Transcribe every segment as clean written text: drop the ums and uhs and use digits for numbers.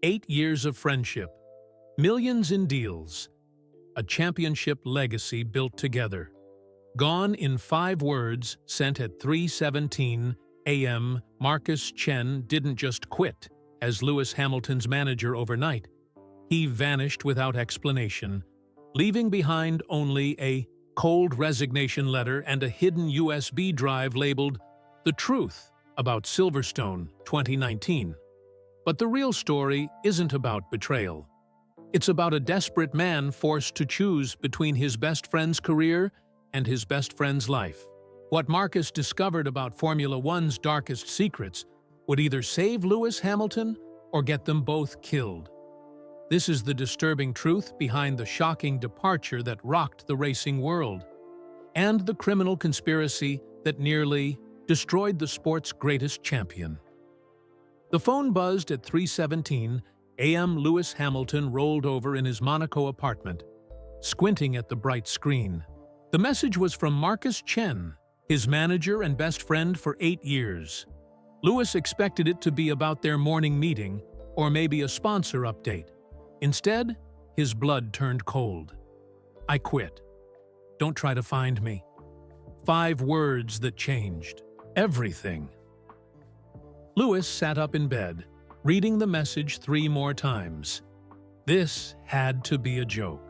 8 years of friendship, millions in deals, a championship legacy built together. Gone in 5 words, sent at 3:17 a.m., Marcus Chen didn't just quit as Lewis Hamilton's manager overnight. He vanished without explanation, leaving behind only a cold resignation letter and a hidden USB drive labeled "The Truth About Silverstone 2019." But the real story isn't about betrayal. It's about a desperate man forced to choose between his best friend's career and his best friend's life. What Marcus discovered about Formula One's darkest secrets would either save Lewis Hamilton or get them both killed. This is the disturbing truth behind the shocking departure that rocked the racing world, and the criminal conspiracy that nearly destroyed the sport's greatest champion. The phone buzzed at 3:17 a.m. Lewis Hamilton rolled over in his Monaco apartment, squinting at the bright screen. The message was from Marcus Chen, his manager and best friend for 8 years. Lewis expected it to be about their morning meeting or maybe a sponsor update. Instead, his blood turned cold. "I quit. Don't try to find me." 5 words that changed everything. Lewis sat up in bed, reading the message 3 more times. This had to be a joke.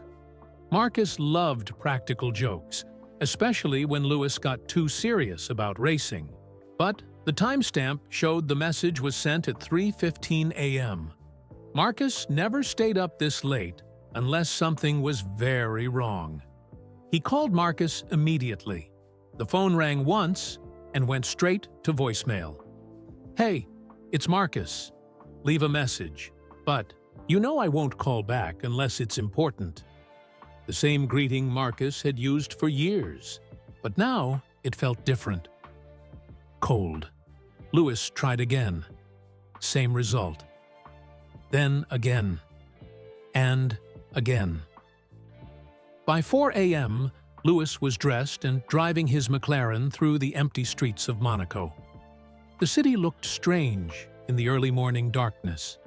Marcus loved practical jokes, especially when Lewis got too serious about racing. But the timestamp showed the message was sent at 3:15 a.m. Marcus never stayed up this late unless something was very wrong. He called Marcus immediately. The phone rang once and went straight to voicemail. "Hey, it's Marcus. Leave a message, but you know I won't call back unless it's important." The same greeting Marcus had used for years, but now it felt different. Cold. Lewis tried again. Same result. Then again. And again. By 4 a.m., Lewis was dressed and driving his McLaren through the empty streets of Monaco. The city looked strange in the early morning darkness.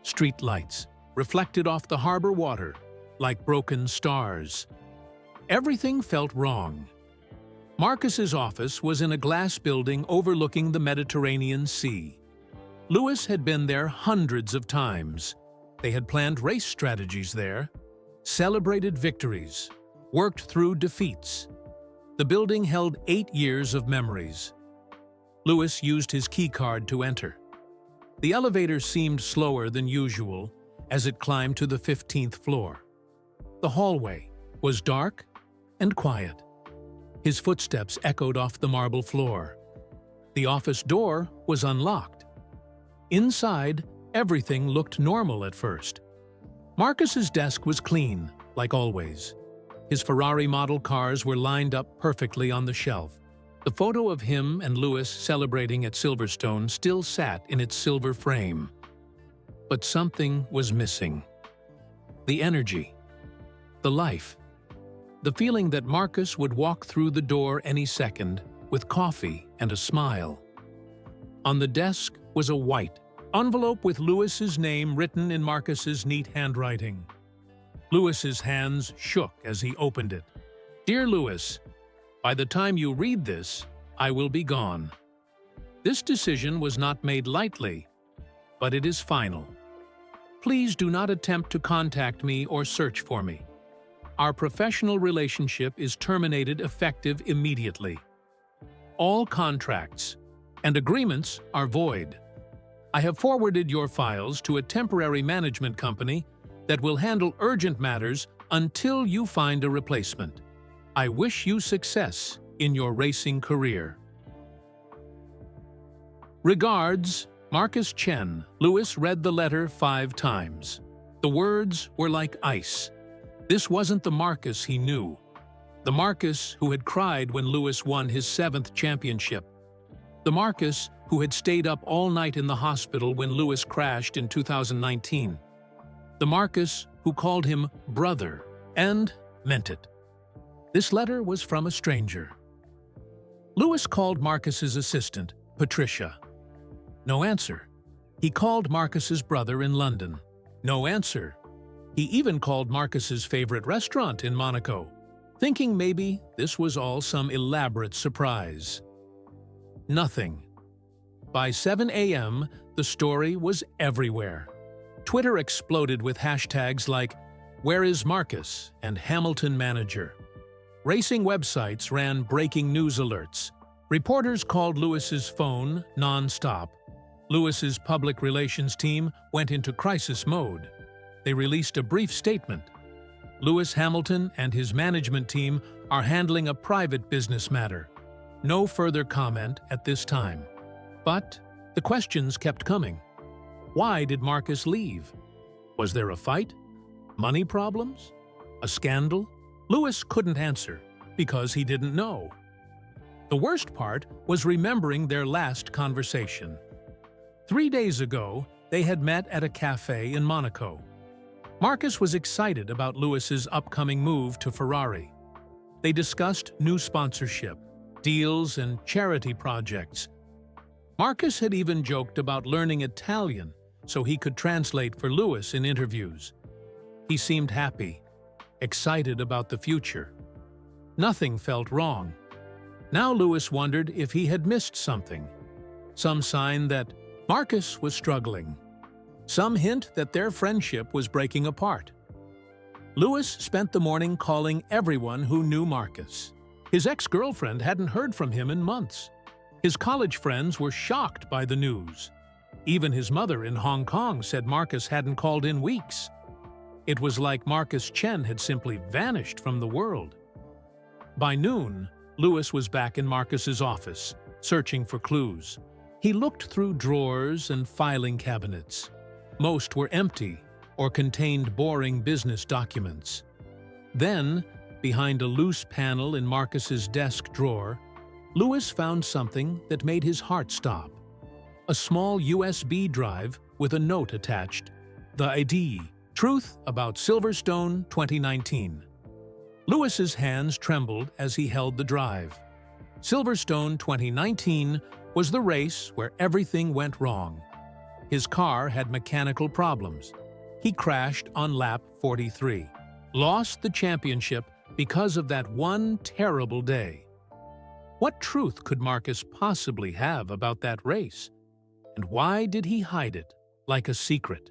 Street lights reflected off the harbor water like broken stars. Everything felt wrong. Marcus's office was in a glass building overlooking the Mediterranean Sea. Lewis had been there hundreds of times. They had planned race strategies there, celebrated victories, worked through defeats. The building held 8 years of memories. Lewis used his keycard to enter. The elevator seemed slower than usual as it climbed to the 15th floor. The hallway was dark and quiet. His footsteps echoed off the marble floor. The office door was unlocked. Inside, everything looked normal at first. Marcus's desk was clean, like always. His Ferrari model cars were lined up perfectly on the shelf. The photo of him and Lewis celebrating at Silverstone still sat in its silver frame. But something was missing. The energy. The life. The feeling that Marcus would walk through the door any second with coffee and a smile. On the desk was a white envelope with Lewis's name written in Marcus's neat handwriting. Lewis's hands shook as he opened it. "Dear Lewis, by the time you read this, I will be gone. This decision was not made lightly, but it is final. Please do not attempt to contact me or search for me. Our professional relationship is terminated effective immediately. All contracts and agreements are void. I have forwarded your files to a temporary management company that will handle urgent matters until you find a replacement. I wish you success in your racing career. Regards, Marcus Chen." Lewis read the letter 5 times. The words were like ice. This wasn't the Marcus he knew. The Marcus who had cried when Lewis won his 7th championship. The Marcus who had stayed up all night in the hospital when Lewis crashed in 2019. The Marcus who called him brother and meant it. This letter was from a stranger. Lewis called Marcus's assistant, Patricia. No answer. He called Marcus's brother in London. No answer. He even called Marcus's favorite restaurant in Monaco, thinking maybe this was all some elaborate surprise. Nothing. By 7 a.m., the story was everywhere. Twitter exploded with hashtags like "Where is Marcus?" and "Hamilton Manager." Racing websites ran breaking news alerts. Reporters called Lewis's phone non-stop. Lewis's public relations team went into crisis mode. They released a brief statement. Lewis Hamilton and his management team are handling a private business matter. No further comment at this time. But the questions kept coming. Why did Marcus leave? Was there a fight? Money problems? A scandal? Lewis couldn't answer because he didn't know. The worst part was remembering their last conversation. 3 days ago, they had met at a cafe in Monaco. Marcus was excited about Lewis's upcoming move to Ferrari. They discussed new sponsorship, deals, and charity projects. Marcus had even joked about learning Italian so he could translate for Lewis in interviews. He seemed happy, excited about the future. Nothing felt wrong. Now Lewis wondered if he had missed something. Some sign that Marcus was struggling. Some hint that their friendship was breaking apart. Lewis spent the morning calling everyone who knew Marcus. His ex-girlfriend hadn't heard from him in months. His college friends were shocked by the news. Even his mother in Hong Kong said Marcus hadn't called in weeks. It was like Marcus Chen had simply vanished from the world. By noon, Lewis was back in Marcus's office, searching for clues. He looked through drawers and filing cabinets. Most were empty or contained boring business documents. Then, behind a loose panel in Marcus's desk drawer, Lewis found something that made his heart stop. A small USB drive with a note attached. The ID, Truth About Silverstone 2019. Lewis's hands trembled as he held the drive. Silverstone 2019 was the race where everything went wrong. His car had mechanical problems. He crashed on lap 43, lost the championship because of that one terrible day. What truth could Marcus possibly have about that race? And why did he hide it like a secret?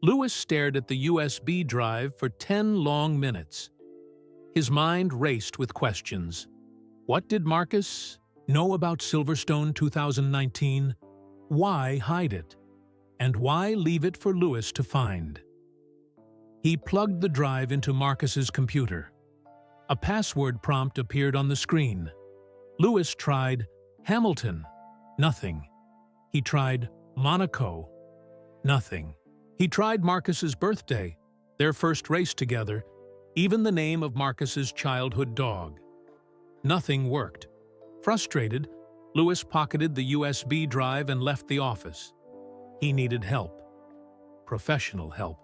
Lewis stared at the USB drive for 10 long minutes. His mind raced with questions. What did Marcus know about Silverstone 2019? Why hide it? And why leave it for Lewis to find? He plugged the drive into Marcus's computer. A password prompt appeared on the screen. Lewis tried Hamilton. Nothing. He tried Monaco. Nothing. He tried Marcus's birthday, their first race together, even the name of Marcus's childhood dog. Nothing worked. Frustrated, Lewis pocketed the USB drive and left the office. He needed help. Professional help.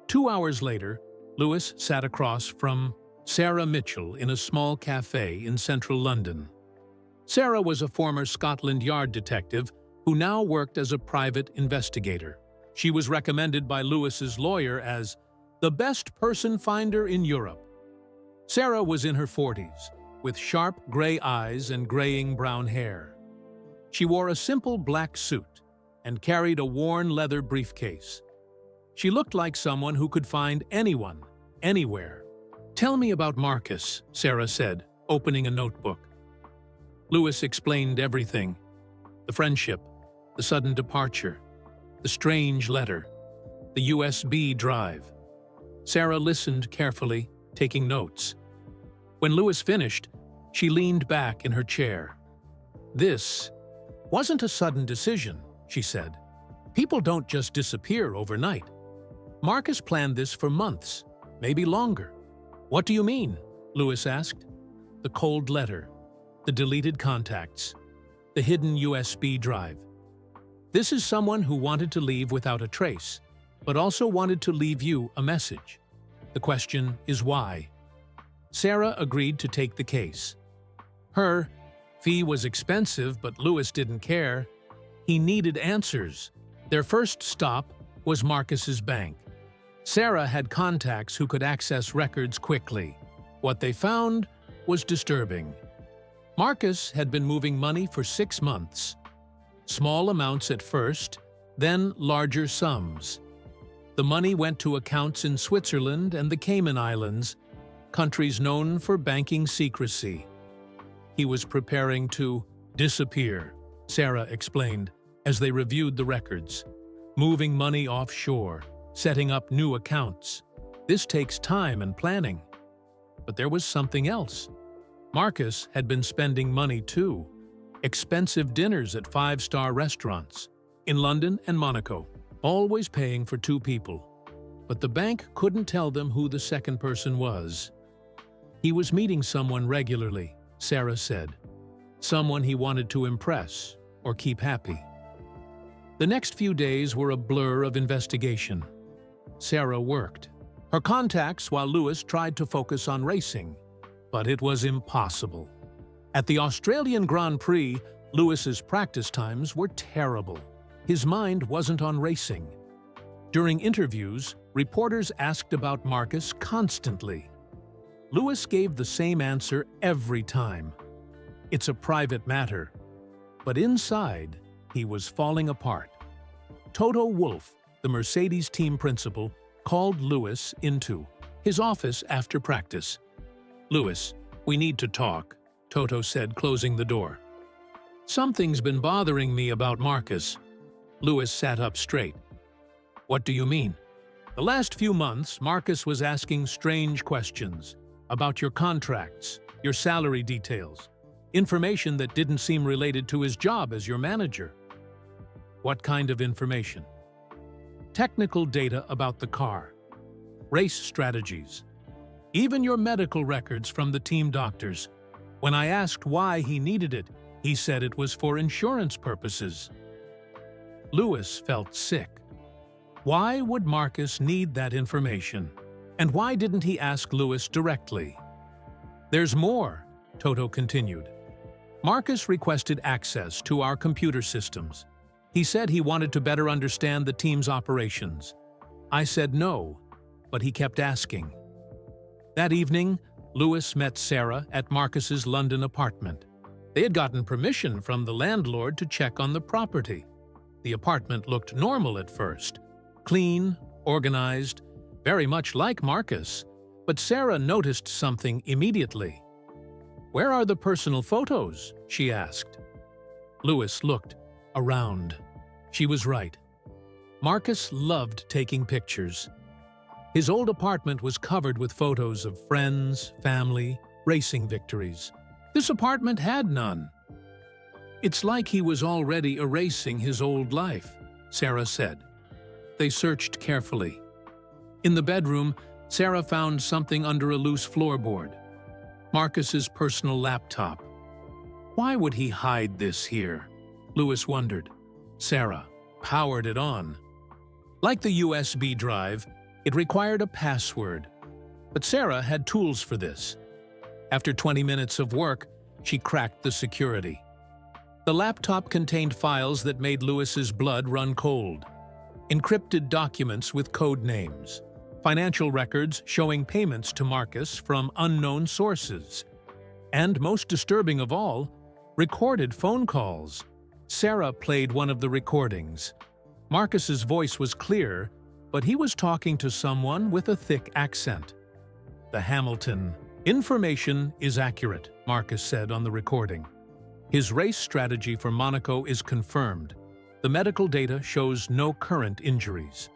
2 hours later, Lewis sat across from Sarah Mitchell in a small cafe in central London. Sarah was a former Scotland Yard detective who now worked as a private investigator. She was recommended by Lewis's lawyer as the best person finder in Europe. Sarah was in her 40s, with sharp gray eyes and graying brown hair. She wore a simple black suit and carried a worn leather briefcase. She looked like someone who could find anyone, anywhere. "Tell me about Marcus," Sarah said, opening a notebook. Lewis explained everything. The friendship, the sudden departure, the strange letter, the USB drive. Sarah listened carefully, taking notes. When Lewis finished, she leaned back in her chair. "This wasn't a sudden decision," she said. "People don't just disappear overnight. Marcus planned this for months, maybe longer." "What do you mean?" Lewis asked. The cold letter, the deleted contacts, the hidden USB drive. This is someone who wanted to leave without a trace, but also wanted to leave you a message. The question is why. Sarah agreed to take the case. Her fee was expensive, but Lewis didn't care. He needed answers. Their first stop was Marcus's bank. Sarah had contacts who could access records quickly. What they found was disturbing. Marcus had been moving money for 6 months. Small amounts at first, then larger sums. The money went to accounts in Switzerland and the Cayman Islands, countries known for banking secrecy. He was preparing to disappear, Sarah explained, as they reviewed the records. Moving money offshore, setting up new accounts. This takes time and planning. But there was something else. Marcus had been spending money too. Expensive dinners at 5-star restaurants in London and Monaco, always paying for 2 people. But the bank couldn't tell them who the second person was. He was meeting someone regularly, Sarah said. Someone he wanted to impress or keep happy. The next few days were a blur of investigation. Sarah worked her contacts while Lewis tried to focus on racing, but it was impossible. At the Australian Grand Prix, Lewis's practice times were terrible. His mind wasn't on racing. During interviews, reporters asked about Marcus constantly. Lewis gave the same answer every time. It's a private matter. But inside, he was falling apart. Toto Wolff, the Mercedes team principal, called Lewis into his office after practice. "Lewis, we need to talk," Toto said, closing the door. "Something's been bothering me about Marcus." Lewis sat up straight. "What do you mean?" "The last few months, Marcus was asking strange questions about your contracts, your salary details, information that didn't seem related to his job as your manager." "What kind of information?" "Technical data about the car, race strategies, even your medical records from the team doctors. When I asked why he needed it, he said it was for insurance purposes." Lewis felt sick. Why would Marcus need that information? And why didn't he ask Lewis directly? "There's more," Toto continued. "Marcus requested access to our computer systems. He said he wanted to better understand the team's operations. I said no, but he kept asking." That evening, Lewis met Sarah at Marcus's London apartment. They had gotten permission from the landlord to check on the property. The apartment looked normal at first. Clean, organized, very much like Marcus. But Sarah noticed something immediately. "Where are the personal photos?" she asked. Lewis looked around. She was right. Marcus loved taking pictures. His old apartment was covered with photos of friends, family, racing victories. This apartment had none. "It's like he was already erasing his old life," Sarah said. They searched carefully. In the bedroom, Sarah found something under a loose floorboard. Marcus's personal laptop. Why would he hide this here? Lewis wondered. Sarah powered it on. Like the USB drive, it required a password. But Sarah had tools for this. After 20 minutes of work, she cracked the security. The laptop contained files that made Lewis's blood run cold. Encrypted documents with code names. Financial records showing payments to Marcus from unknown sources. And most disturbing of all, recorded phone calls. Sarah played one of the recordings. Marcus's voice was clear, but he was talking to someone with a thick accent. The Hamilton. "Information is accurate," Marcus said on the recording. "His race strategy for Monaco is confirmed. The medical data shows no current injuries."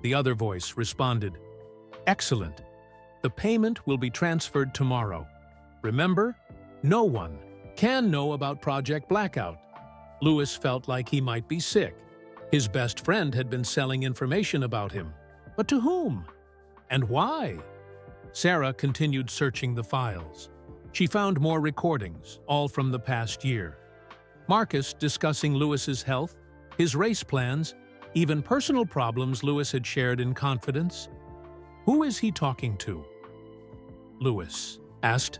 The other voice responded, "Excellent. The payment will be transferred tomorrow. Remember, no one can know about Project Blackout." Lewis felt like he might be sick. His best friend had been selling information about him. But to whom? And why? Sarah continued searching the files. She found more recordings, all from the past year. Marcus discussing Lewis's health, his race plans, even personal problems Lewis had shared in confidence. Who is he talking to? Lewis asked.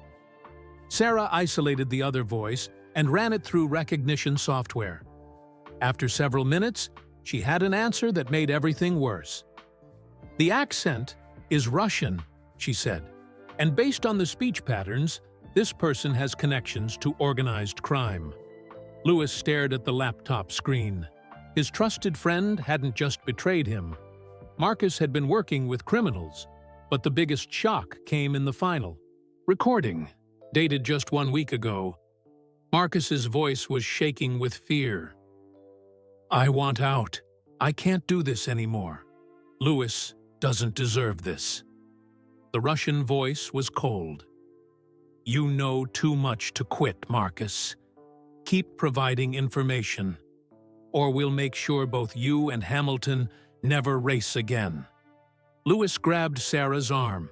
Sarah isolated the other voice and ran it through recognition software. After several minutes, she had an answer that made everything worse. "The accent is Russian," she said, "and based on the speech patterns, this person has connections to organized crime." Lewis stared at the laptop screen. His trusted friend hadn't just betrayed him. Marcus had been working with criminals, but the biggest shock came in the final recording, dated just 1 week ago. Marcus's voice was shaking with fear. "I want out. I can't do this anymore. Lewis doesn't deserve this." The Russian voice was cold. "You know too much to quit, Marcus. Keep providing information, or we'll make sure both you and Hamilton never race again." Lewis grabbed Sarah's arm.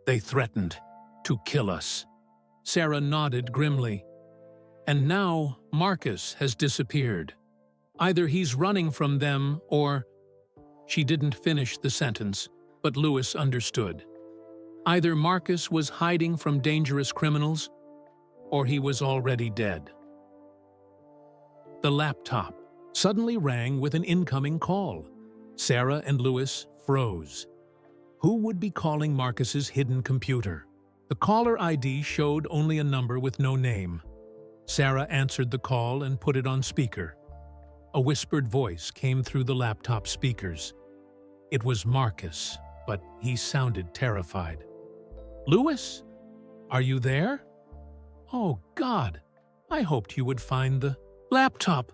"They threatened to kill us." Sarah nodded grimly. "And now Marcus has disappeared. Either he's running from them or—" She didn't finish the sentence, but Lewis understood. Either Marcus was hiding from dangerous criminals, or he was already dead. The laptop suddenly rang with an incoming call. Sarah and Lewis froze. Who would be calling Marcus's hidden computer? The caller ID showed only a number with no name. Sarah answered the call and put it on speaker. A whispered voice came through the laptop speakers. It was Marcus, but he sounded terrified. "Lewis? Are you there? Oh, God, I hoped you would find the laptop."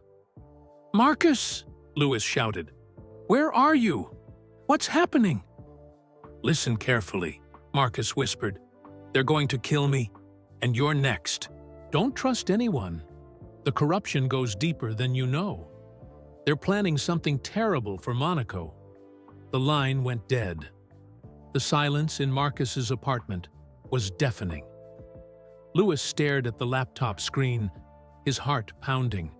"Marcus!" Lewis shouted. "Where are you? What's happening?" "Listen carefully," Marcus whispered. "They're going to kill me, and you're next. Don't trust anyone. The corruption goes deeper than you know. They're planning something terrible for Monaco." The line went dead. The silence in Marcus's apartment was deafening. Lewis stared at the laptop screen, his heart pounding.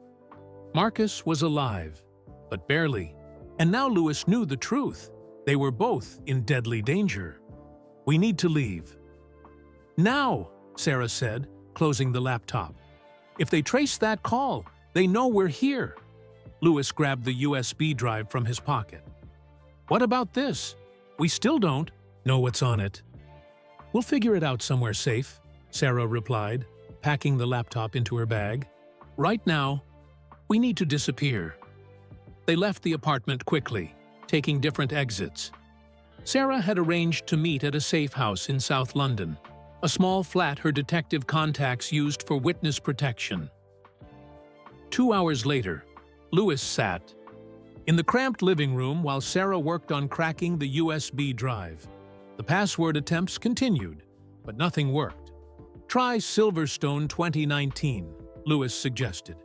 Marcus was alive, but barely. And now Lewis knew the truth. They were both in deadly danger. "We need to leave." "Now," Sarah said, closing the laptop. "If they trace that call, they know we're here." Lewis grabbed the USB drive from his pocket. "What about this? We still don't know what's on it." "We'll figure it out somewhere safe," Sarah replied, packing the laptop into her bag. "Right now, we need to disappear." They left the apartment quickly, taking different exits. Sarah had arranged to meet at a safe house in South London, a small flat her detective contacts used for witness protection. 2 hours later, Lewis sat in the cramped living room while Sarah worked on cracking the USB drive. The password attempts continued, but nothing worked. "Try Silverstone 2019, Lewis suggested.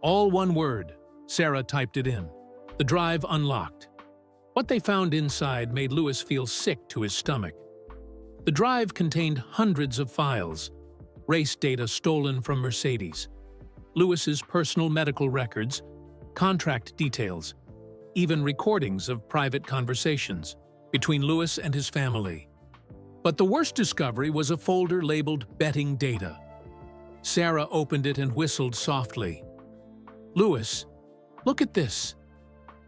All one word. Sarah typed it in. The drive unlocked. What they found inside made Lewis feel sick to his stomach. The drive contained hundreds of files, race data stolen from Mercedes, Lewis's personal medical records, contract details, even recordings of private conversations between Lewis and his family. But the worst discovery was a folder labeled betting data. Sarah opened it and whistled softly. "Lewis, look at this."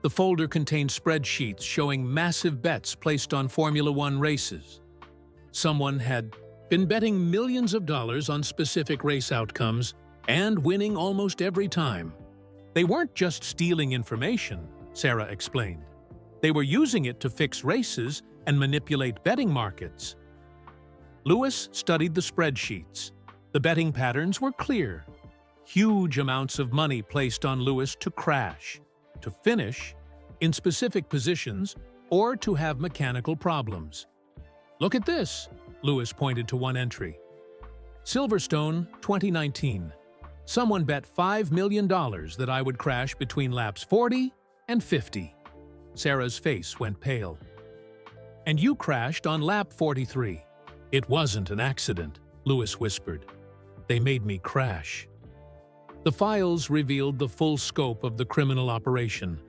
The folder contained spreadsheets showing massive bets placed on Formula One races. Someone had been betting millions of dollars on specific race outcomes and winning almost every time. They weren't just stealing information, Sarah explained. They were using it to fix races and manipulate betting markets. Lewis studied the spreadsheets. The betting patterns were clear. Huge amounts of money placed on Lewis to crash, to finish, in specific positions, or to have mechanical problems. "Look at this," Lewis pointed to one entry. "Silverstone 2019. Someone bet $5 million that I would crash between laps 40 and 50. Sarah's face went pale. "And you crashed on lap 43. "It wasn't an accident," Lewis whispered. "They made me crash." The files revealed the full scope of the criminal operation.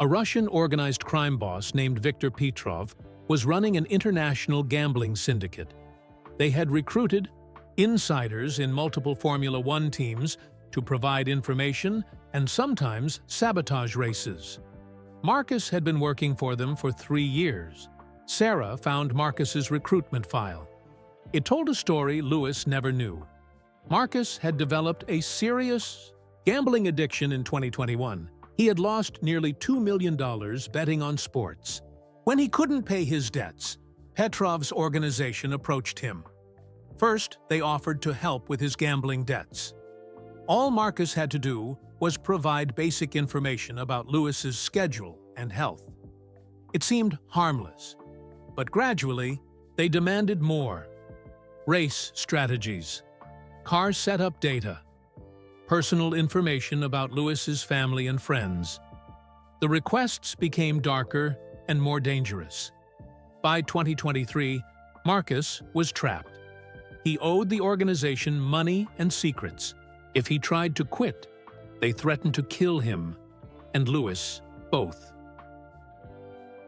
A Russian organized crime boss named Viktor Petrov was running an international gambling syndicate. They had recruited insiders in multiple Formula One teams to provide information and sometimes sabotage races. Marcus had been working for them for 3 years. Sarah found Marcus's recruitment file. It told a story Lewis never knew. Marcus had developed a serious gambling addiction in 2021. He had lost nearly $2 million betting on sports. When he couldn't pay his debts, Petrov's organization approached him. First, they offered to help with his gambling debts. All Marcus had to do was provide basic information about Lewis's schedule and health. It seemed harmless, but gradually, they demanded more. Race strategies, car setup data, personal information about Lewis's family and friends. The requests became darker and more dangerous. By 2023, Marcus was trapped. He owed the organization money and secrets. If he tried to quit, they threatened to kill him and Lewis both.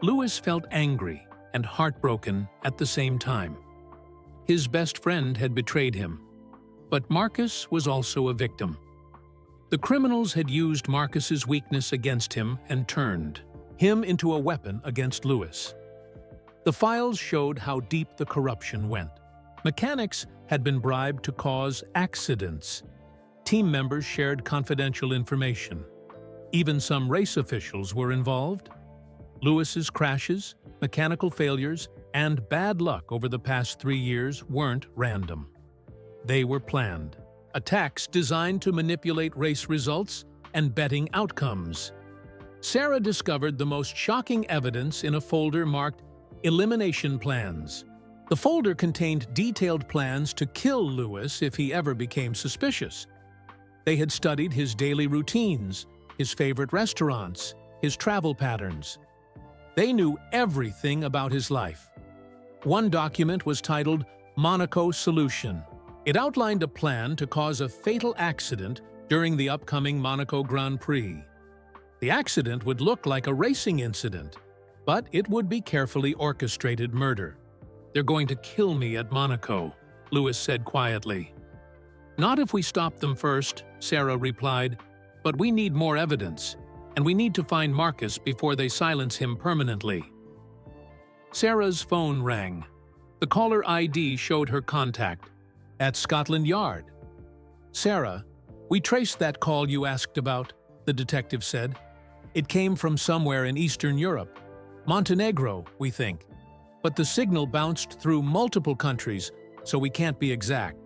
Lewis felt angry and heartbroken at the same time. His best friend had betrayed him, but Marcus was also a victim. The criminals had used Marcus's weakness against him and turned him into a weapon against Lewis. The files showed how deep the corruption went. Mechanics had been bribed to cause accidents. Team members shared confidential information. Even some race officials were involved. Lewis's crashes, mechanical failures, and bad luck over the past 3 years weren't random. They were planned. Attacks designed to manipulate race results and betting outcomes. Sarah discovered the most shocking evidence in a folder marked Elimination Plans. The folder contained detailed plans to kill Lewis if he ever became suspicious. They had studied his daily routines, his favorite restaurants, his travel patterns. They knew everything about his life. One document was titled Monaco Solution. It outlined a plan to cause a fatal accident during the upcoming Monaco Grand Prix. The accident would look like a racing incident, but it would be carefully orchestrated murder. "They're going to kill me at Monaco," Lewis said quietly. "Not if we stop them first," Sarah replied, "but we need more evidence, and we need to find Marcus before they silence him permanently." Sarah's phone rang. The caller ID showed her contact at Scotland Yard. "Sarah, we traced that call you asked about," the detective said. "It came from somewhere in Eastern Europe. Montenegro, we think. But the signal bounced through multiple countries, so we can't be exact."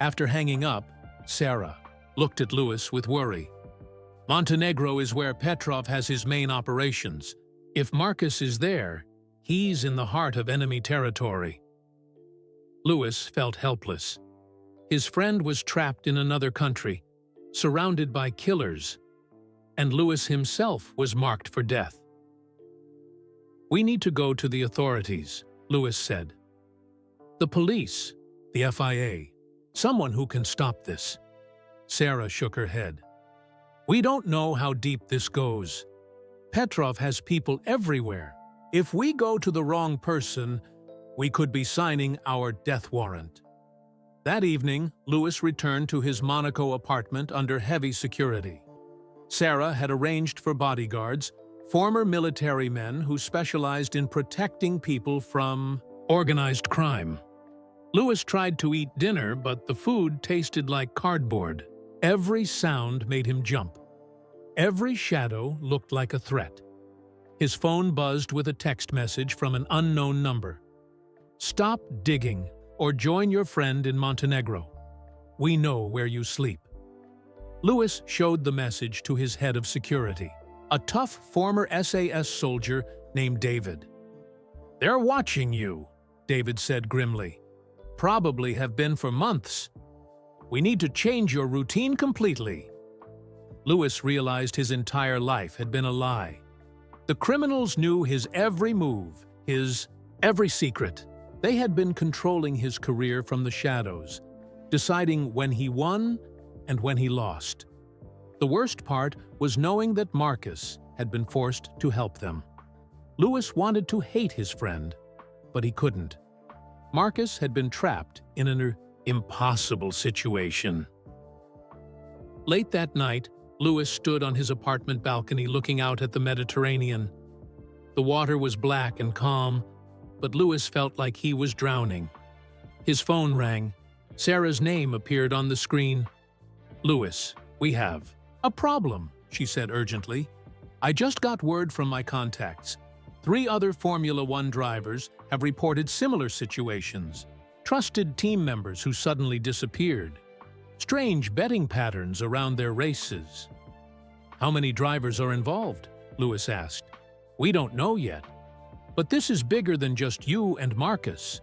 After hanging up, Sarah looked at Lewis with worry. "Montenegro is where Petrov has his main operations. If Marcus is there, he's in the heart of enemy territory." Lewis felt helpless. His friend was trapped in another country, surrounded by killers, and Lewis himself was marked for death. "We need to go to the authorities," Lewis said. "The police, the FIA, someone who can stop this." Sarah shook her head. "We don't know how deep this goes. Petrov has people everywhere. If we go to the wrong person, we could be signing our death warrant." That evening, Lewis returned to his Monaco apartment under heavy security. Sarah had arranged for bodyguards, former military men who specialized in protecting people from organized crime. Lewis tried to eat dinner, but the food tasted like cardboard. Every sound made him jump. Every shadow looked like a threat. His phone buzzed with a text message from an unknown number. "Stop digging or join your friend in Montenegro. We know where you sleep." Lewis showed the message to his head of security, a tough former SAS soldier named David. "They're watching you," David said grimly. "Probably have been for months. We need to change your routine completely." Lewis realized his entire life had been a lie. The criminals knew his every move, his every secret. They had been controlling his career from the shadows, deciding when he won and when he lost. The worst part was knowing that Marcus had been forced to help them. Lewis wanted to hate his friend, but he couldn't. Marcus had been trapped in an impossible situation. Late that night, Louis stood on his apartment balcony looking out at the Mediterranean. The water was black and calm, but Louis felt like he was drowning. His phone rang. Sarah's name appeared on the screen. "Louis, we have a problem," she said urgently. "I just got word from my contacts. 3 other Formula One drivers have reported similar situations. Trusted team members who suddenly disappeared. Strange betting patterns around their races." "How many drivers are involved?" Louis asked. "We don't know yet. But this is bigger than just you and Marcus.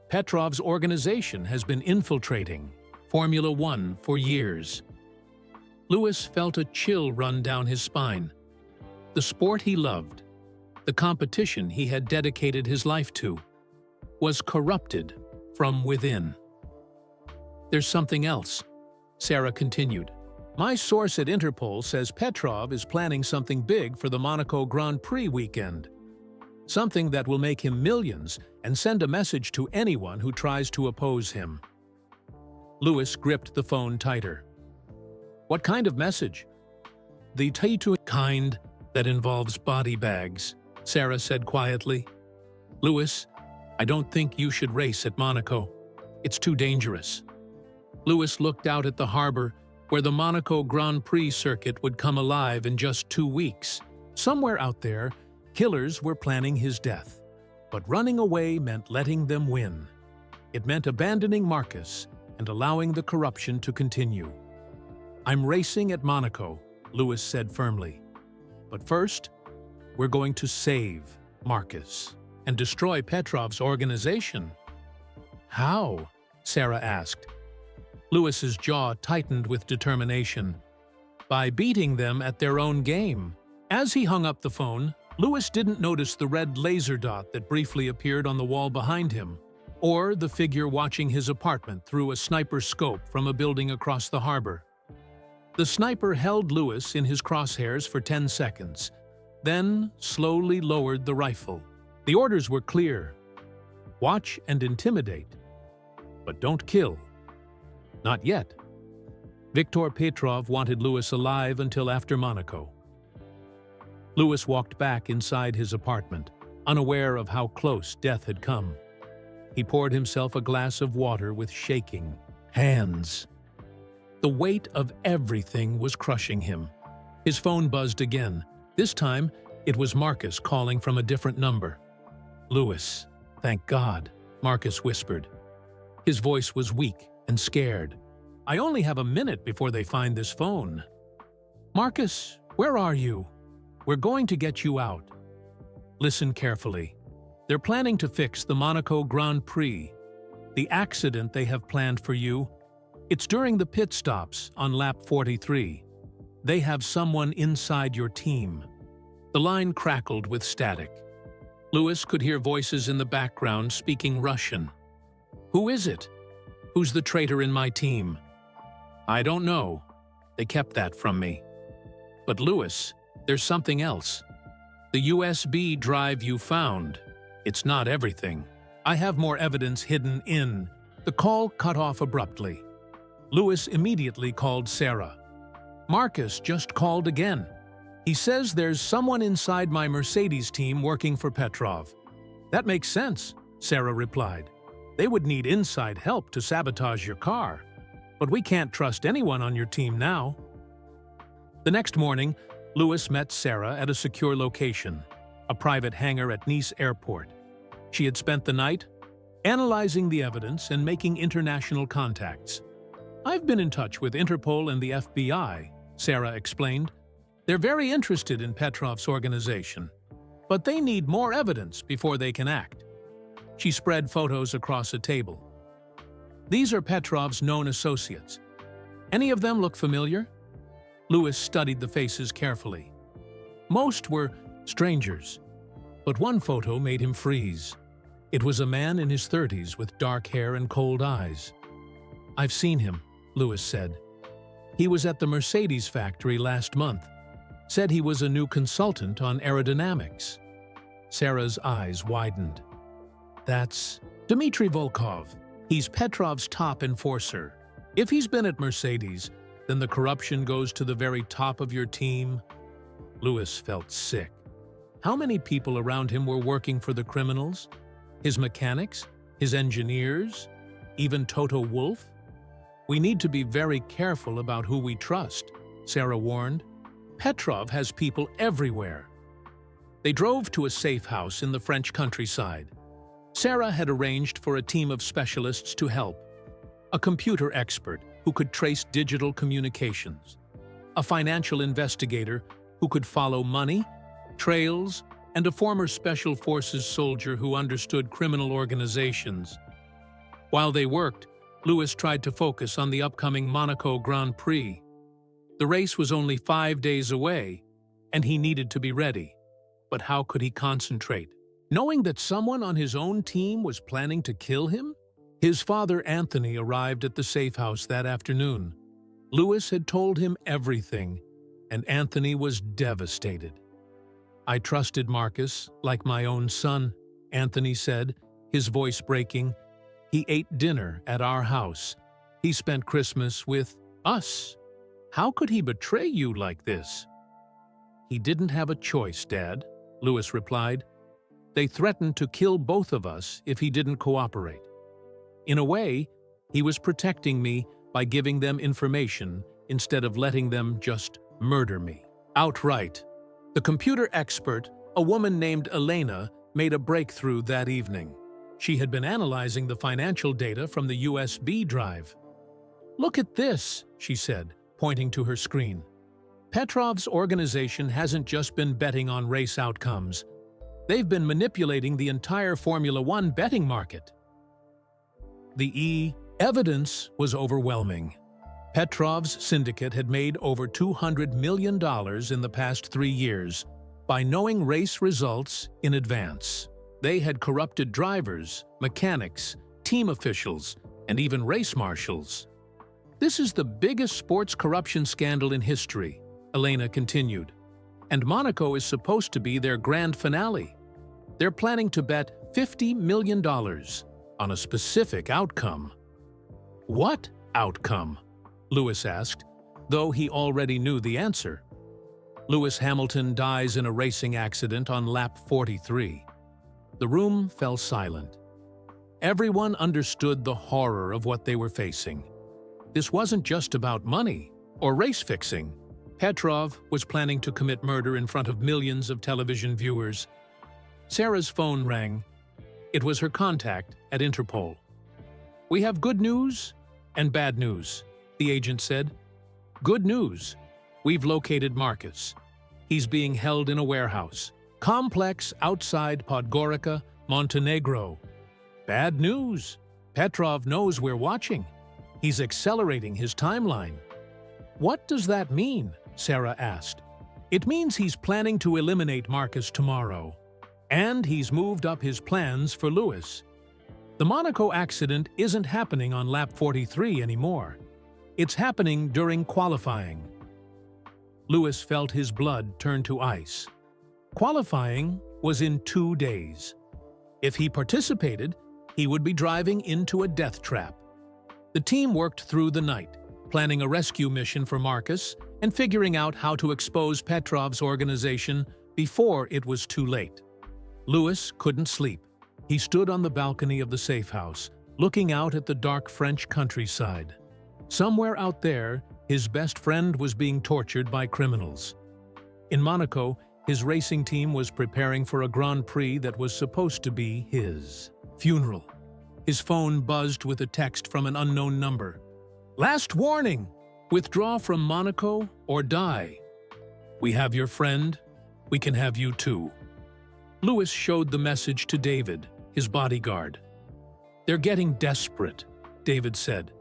Petrov's organization has been infiltrating Formula One for years." Louis felt a chill run down his spine. The sport he loved, the competition he had dedicated his life to, was corrupted from within. "There's something else," Sarah continued. "My source at Interpol says Petrov is planning something big for the Monaco Grand Prix weekend. Something that will make him millions and send a message to anyone who tries to oppose him." Louis gripped the phone tighter. "What kind of message?" "The Taitu kind that involves body bags," Sarah said quietly. "Louis, I don't think you should race at Monaco. It's too dangerous." Louis looked out at the harbor where the Monaco Grand Prix circuit would come alive in just 2 weeks. Somewhere out there, killers were planning his death. But running away meant letting them win. It meant abandoning Marcus and allowing the corruption to continue. "I'm racing at Monaco," Louis said firmly. "But first, we're going to save Marcus and destroy Petrov's organization." "How?" Sarah asked. Louis's jaw tightened with determination. "By beating them at their own game." As he hung up the phone, Louis didn't notice the red laser dot that briefly appeared on the wall behind him, or the figure watching his apartment through a sniper scope from a building across the harbor. The sniper held Louis in his crosshairs for 10 seconds, then slowly lowered the rifle. The orders were clear. Watch and intimidate, but don't kill. Not yet. Viktor Petrov wanted Louis alive until after Monaco. Louis walked back inside his apartment, unaware of how close death had come. He poured himself a glass of water with shaking hands. The weight of everything was crushing him. His phone buzzed again. This time, it was Marcus calling from a different number. "Louis, thank God," Marcus whispered. His voice was weak and scared. "I only have a minute before they find this phone." "Marcus, where are you? We're going to get you out." "Listen carefully. They're planning to fix the Monaco Grand Prix. The accident they have planned for you, it's during the pit stops on lap 43. They have someone inside your team." The line crackled with static. Louis could hear voices in the background speaking Russian. "Who is it? Who's the traitor in my team?" "I don't know. They kept that from me." "But Louis, there's something else. The USB drive you found. It's not everything. I have more evidence hidden in." The call cut off abruptly. Louis immediately called Sarah. "Marcus just called again. He says there's someone inside my Mercedes team working for Petrov." "That makes sense," Sarah replied. "They would need inside help to sabotage your car. But we can't trust anyone on your team now." The next morning, Louis met Sarah at a secure location, a private hangar at Nice Airport. She had spent the night analyzing the evidence and making international contacts. "I've been in touch with Interpol and the FBI," Sarah explained. "They're very interested in Petrov's organization, but they need more evidence before they can act." She spread photos across a table. "These are Petrov's known associates. Any of them look familiar?" Louis studied the faces carefully. Most were strangers, but one photo made him freeze. It was a man in his 30s with dark hair and cold eyes. "I've seen him," Louis said. "He was at the Mercedes factory last month. Said he was a new consultant on aerodynamics." Sarah's eyes widened. "That's Dmitry Volkov. He's Petrov's top enforcer. If he's been at Mercedes, then the corruption goes to the very top of your team. Lewis felt sick. How many people around him were working for the criminals? His mechanics? His engineers? Even Toto Wolff? We need to be very careful about who we trust, Sarah warned. Petrov has people everywhere. They drove to a safe house in the French countryside. Sarah had arranged for a team of specialists to help. A computer expert who could trace digital communications. A financial investigator who could follow money, trails, and a former Special Forces soldier who understood criminal organizations. While they worked, Lewis tried to focus on the upcoming Monaco Grand Prix. The race was only 5 days away, and he needed to be ready. But how could he concentrate? Knowing that someone on his own team was planning to kill him? His father, Anthony, arrived at the safe house that afternoon. Lewis had told him everything, and Anthony was devastated. "I trusted Marcus like my own son," Anthony said, his voice breaking. "He ate dinner at our house. He spent Christmas with us. How could he betray you like this?" "He didn't have a choice, Dad," Lewis replied. "They threatened to kill both of us if he didn't cooperate. In a way, he was protecting me by giving them information instead of letting them just murder me outright." The computer expert, a woman named Elena, made a breakthrough that evening. She had been analyzing the financial data from the USB drive. "Look at this," she said, pointing to her screen. "Petrov's organization hasn't just been betting on race outcomes. They've been manipulating the entire Formula One betting market." The evidence was overwhelming. Petrov's syndicate had made over $200 million in the past 3 years by knowing race results in advance. They had corrupted drivers, mechanics, team officials, and even race marshals. "This is the biggest sports corruption scandal in history," Elena continued. "And Monaco is supposed to be their grand finale. They're planning to bet $50 million on a specific outcome." "What outcome?" Lewis asked, though he already knew the answer. Lewis Hamilton dies in a racing accident on lap 43. The room fell silent. Everyone understood the horror of what they were facing. This wasn't just about money or race fixing. Petrov was planning to commit murder in front of millions of television viewers. Sarah's phone rang. It was her contact at Interpol. "We have good news and bad news," the agent said. "Good news. We've located Marcus. He's being held in a warehouse. Complex outside Podgorica, Montenegro. Bad news. Petrov knows we're watching. He's accelerating his timeline." "What does that mean?" Sarah asked. "It means he's planning to eliminate Marcus tomorrow. And he's moved up his plans for Lewis. The Monaco accident isn't happening on lap 43 anymore. It's happening during qualifying." Lewis felt his blood turn to ice. Qualifying was in 2 days. If he participated, he would be driving into a death trap. The team worked through the night, planning a rescue mission for Marcus and figuring out how to expose Petrov's organization before it was too late. Lewis couldn't sleep. He stood on the balcony of the safe house, looking out at the dark French countryside. Somewhere out there, his best friend was being tortured by criminals. In Monaco, his racing team was preparing for a Grand Prix that was supposed to be his funeral. His phone buzzed with a text from an unknown number. "Last warning! Withdraw from Monaco or die. We have your friend. We can have you too." Lewis showed the message to David, his bodyguard. "They're getting desperate," David said,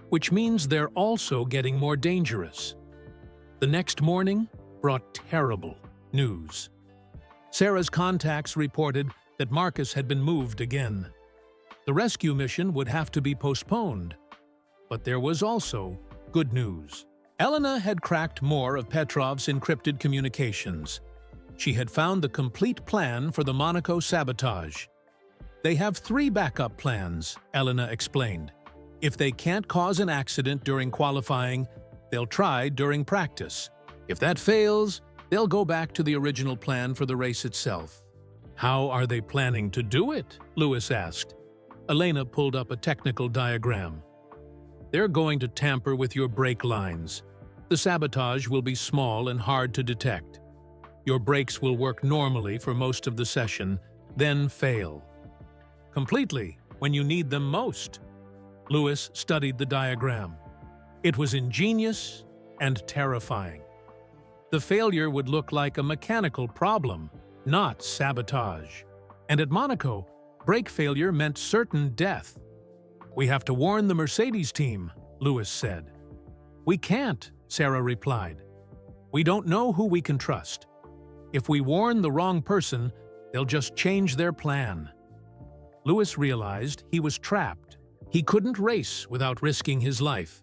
"which means they're also getting more dangerous." The next morning brought terrible news. Sarah's contacts reported that Marcus had been moved again. The rescue mission would have to be postponed. But there was also good news. Elena had cracked more of Petrov's encrypted communications. She had found the complete plan for the Monaco sabotage. "They have 3 backup plans," Elena explained. "If they can't cause an accident during qualifying, they'll try during practice. If that fails, they'll go back to the original plan for the race itself. How are they planning to do it? Lewis asked. Elena pulled up a technical diagram. They're going to tamper with your brake lines. The sabotage will be small and hard to detect. Your brakes will work normally for most of the session, then fail completely when you need them most. Lewis studied the diagram. It was ingenious and terrifying. The failure would look like a mechanical problem, not sabotage. And at Monaco, brake failure meant certain death. "We have to warn the Mercedes team," Lewis said. "We can't," Sarah replied. "We don't know who we can trust. If we warn the wrong person, they'll just change their plan." Lewis realized he was trapped. He couldn't race without risking his life.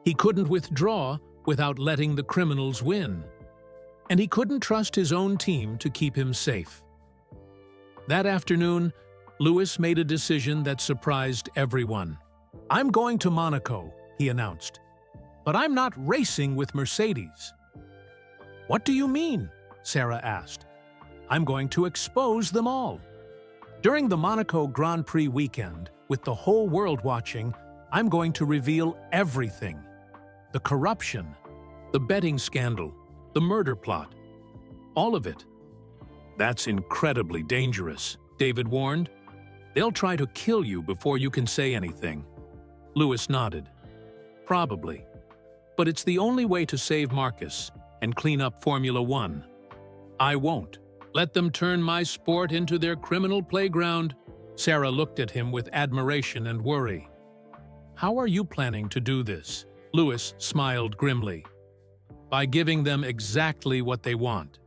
He couldn't withdraw without letting the criminals win. And he couldn't trust his own team to keep him safe. That afternoon, Lewis made a decision that surprised everyone. "I'm going to Monaco," he announced. "But I'm not racing with Mercedes." "What do you mean?" Sarah asked. "I'm going to expose them all. During the Monaco Grand Prix weekend, with the whole world watching, I'm going to reveal everything. The corruption, the betting scandal, the murder plot. All of it." "That's incredibly dangerous," David warned. "They'll try to kill you before you can say anything." Lewis nodded. "Probably. But it's the only way to save Marcus and clean up Formula One. I won't let them turn my sport into their criminal playground." Sarah looked at him with admiration and worry. "How are you planning to do this?" Lewis smiled grimly. "By giving them exactly what they want.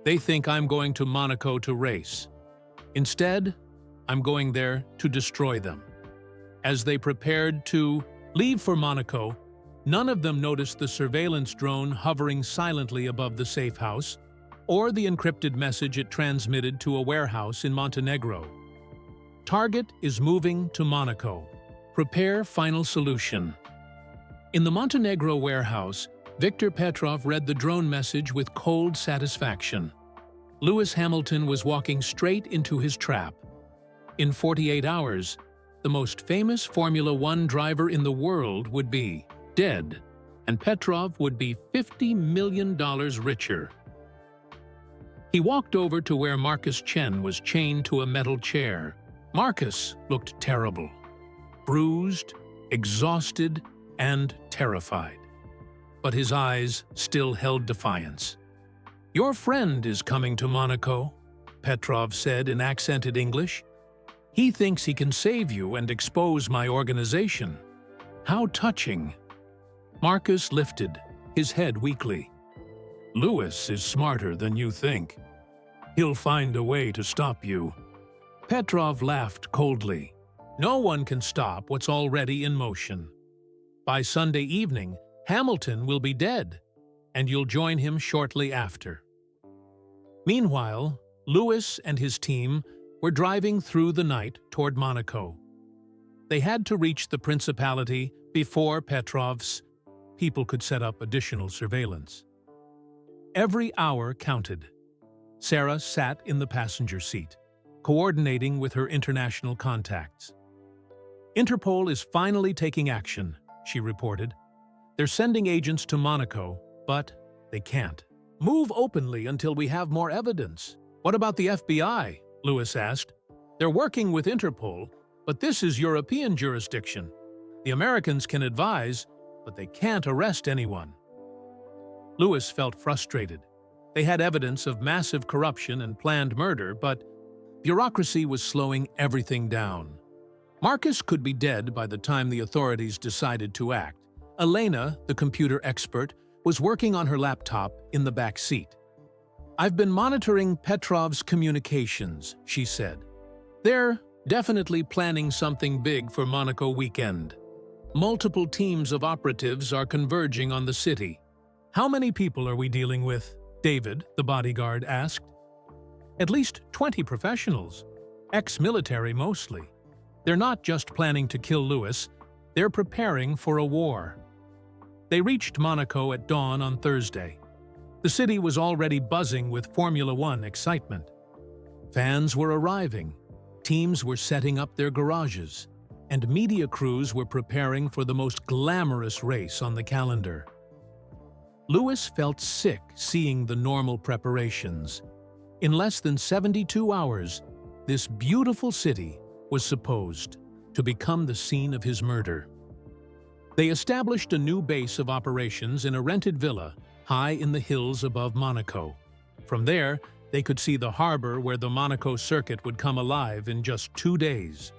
They think I'm going to Monaco to race. Instead, I'm going there to destroy them." As they prepared to leave for Monaco, none of them noticed the surveillance drone hovering silently above the safe house, or the encrypted message it transmitted to a warehouse in Montenegro. "Target is moving to Monaco. Prepare final solution." In the Montenegro warehouse, Viktor Petrov read the drone message with cold satisfaction. Lewis Hamilton was walking straight into his trap. In 48 hours, the most famous Formula One driver in the world would be dead, and Petrov would be $50 million richer. He walked over to where Marcus Chen was chained to a metal chair. Marcus looked terrible, bruised, exhausted, and terrified. But his eyes still held defiance. "Your friend is coming to Monaco," Petrov said in accented English. "He thinks he can save you and expose my organization." "How touching." Marcus lifted, his head weakly. "Lewis is smarter than you think. He'll find a way to stop you." Petrov laughed coldly. "No one can stop what's already in motion. By Sunday evening, Hamilton will be dead, and you'll join him shortly after." Meanwhile, Lewis and his team were driving through the night toward Monaco. They had to reach the Principality before Petrov's people could set up additional surveillance. Every hour counted. Sarah sat in the passenger seat, coordinating with her international contacts. "Interpol is finally taking action," she reported. "They're sending agents to Monaco, but they can't move openly until we have more evidence." "What about the FBI?" Lewis asked. "They're working with Interpol, but this is European jurisdiction. The Americans can advise, but they can't arrest anyone." Lewis felt frustrated. They had evidence of massive corruption and planned murder, but bureaucracy was slowing everything down. Marcus could be dead by the time the authorities decided to act. Elena, the computer expert, was working on her laptop in the back seat. "I've been monitoring Petrov's communications," she said. "They're definitely planning something big for Monaco weekend. Multiple teams of operatives are converging on the city." "How many people are we dealing with?" David, the bodyguard, asked. "At least 20 professionals, ex-military mostly. They're not just planning to kill Lewis, they're preparing for a war." They reached Monaco at dawn on Thursday. The city was already buzzing with Formula One excitement. Fans were arriving, teams were setting up their garages, and media crews were preparing for the most glamorous race on the calendar. Lewis felt sick seeing the normal preparations. In less than 72 hours, this beautiful city was supposed to become the scene of his murder. They established a new base of operations in a rented villa high in the hills above Monaco. From there, they could see the harbor where the Monaco circuit would come alive in just 2 days.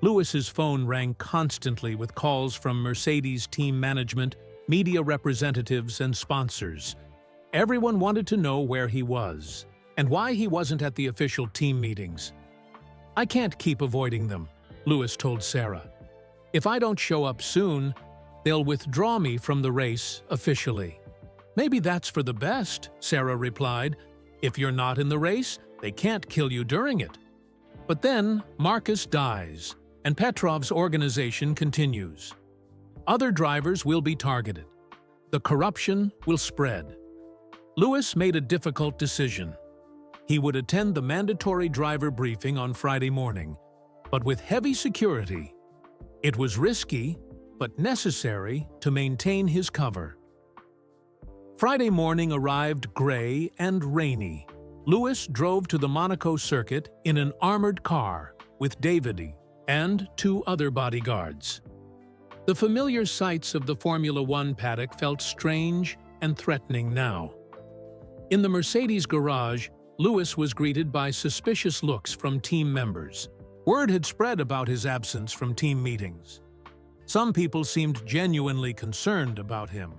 Lewis's phone rang constantly with calls from Mercedes team management, media representatives, and sponsors. Everyone wanted to know where he was and why he wasn't at the official team meetings. "I can't keep avoiding them," Lewis told Sarah. "If I don't show up soon, they'll withdraw me from the race officially." "Maybe that's for the best," Sarah replied. "If you're not in the race, they can't kill you during it." But then Marcus dies, and Petrov's organization continues. Other drivers will be targeted. The corruption will spread. Lewis made a difficult decision. He would attend the mandatory driver briefing on Friday morning, but with heavy security. It was risky, but necessary to maintain his cover. Friday morning arrived gray and rainy. Lewis drove to the Monaco circuit in an armored car with Davide and 2 other bodyguards. The familiar sights of the Formula One paddock felt strange and threatening now. In the Mercedes garage, Lewis was greeted by suspicious looks from team members. Word had spread about his absence from team meetings. Some people seemed genuinely concerned about him.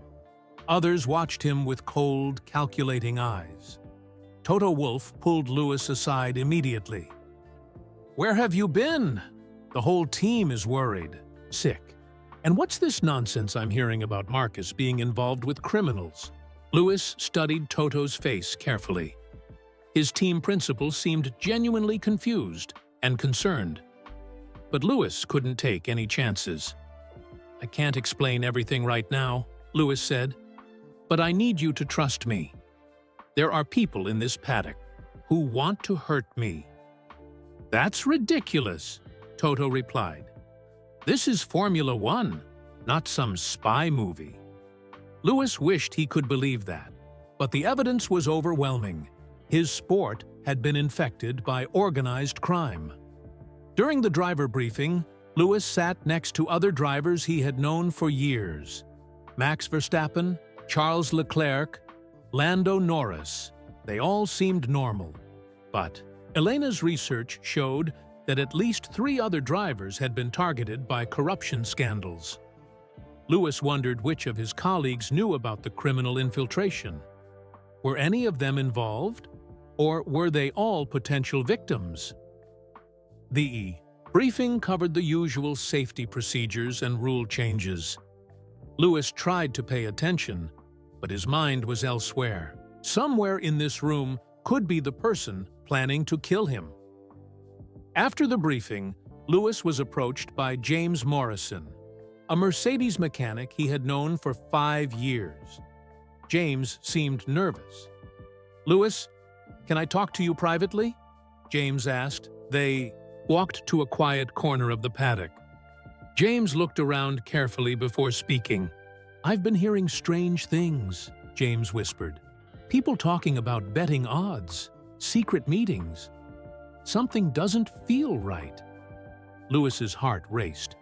Others watched him with cold, calculating eyes. Toto Wolff pulled Lewis aside immediately. "Where have you been? The whole team is worried, sick. And what's this nonsense I'm hearing about Marcus being involved with criminals?" Lewis studied Toto's face carefully. His team principal seemed genuinely confused and concerned. But Lewis couldn't take any chances. "I can't explain everything right now," Lewis said, "but I need you to trust me. There are people in this paddock who want to hurt me." "That's ridiculous," Toto replied. "This is Formula One, not some spy movie." Lewis wished he could believe that, but the evidence was overwhelming. His sport had been infected by organized crime. During the driver briefing, Lewis sat next to other drivers he had known for years. Max Verstappen, Charles Leclerc, Lando Norris. They all seemed normal. But Elena's research showed that at least 3 other drivers had been targeted by corruption scandals. Lewis wondered which of his colleagues knew about the criminal infiltration. Were any of them involved, or were they all potential victims? The briefing covered the usual safety procedures and rule changes. Lewis tried to pay attention, but his mind was elsewhere. Somewhere in this room could be the person planning to kill him. After the briefing, Lewis was approached by James Morrison, a Mercedes mechanic he had known for 5 years. James seemed nervous. "Lewis, can I talk to you privately?" James asked. They walked to a quiet corner of the paddock. James looked around carefully before speaking. "I've been hearing strange things," James whispered. "People talking about betting odds, secret meetings. Something doesn't feel right." Lewis's heart raced.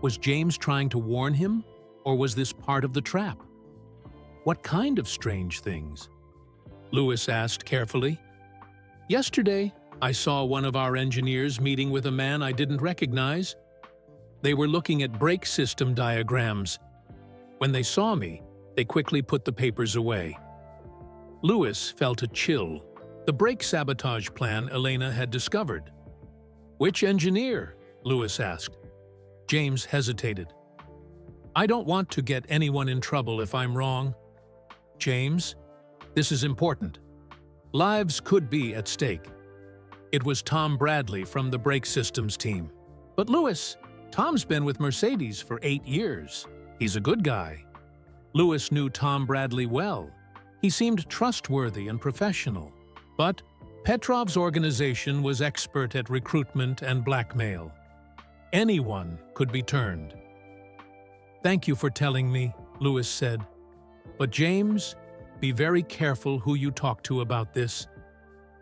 Was James trying to warn him, or was this part of the trap? "What kind of strange things?" Lewis asked carefully. "Yesterday, I saw one of our engineers meeting with a man I didn't recognize. They were looking at brake system diagrams. When they saw me, they quickly put the papers away." Lewis felt a chill. The brake sabotage plan Elena had discovered. "Which engineer?" Lewis asked. James hesitated. "I don't want to get anyone in trouble if I'm wrong." "James, this is important. Lives could be at stake." It was Tom Bradley from the brake systems team. "But Lewis, Tom's been with Mercedes for 8 years. He's a good guy." Lewis knew Tom Bradley well. He seemed trustworthy and professional. But Petrov's organization was expert at recruitment and blackmail. Anyone could be turned. "Thank you for telling me," Lewis said. "But James, be very careful who you talk to about this,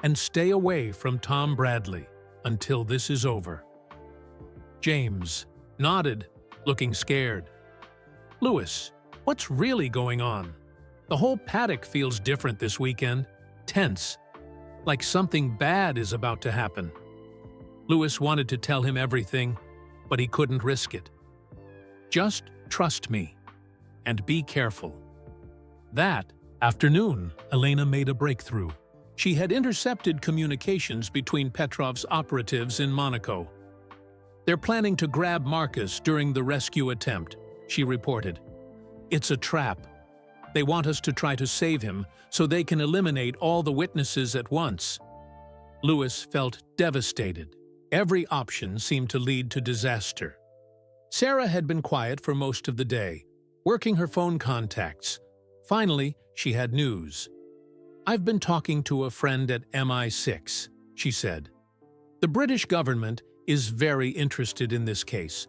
and stay away from Tom Bradley until this is over." James nodded, looking scared. "Lewis, what's really going on? The whole paddock feels different this weekend, tense, like something bad is about to happen." Lewis wanted to tell him everything, but he couldn't risk it. "Just trust me, and be careful." That afternoon, Elena made a breakthrough. She had intercepted communications between Petrov's operatives in Monaco. "They're planning to grab Marcus during the rescue attempt," she reported. "It's a trap. They want us to try to save him so they can eliminate all the witnesses at once." Lewis felt devastated. Every option seemed to lead to disaster. Sarah had been quiet for most of the day, working her phone contacts. Finally, she had news. "I've been talking to a friend at MI6, she said. "The British government is very interested in this case.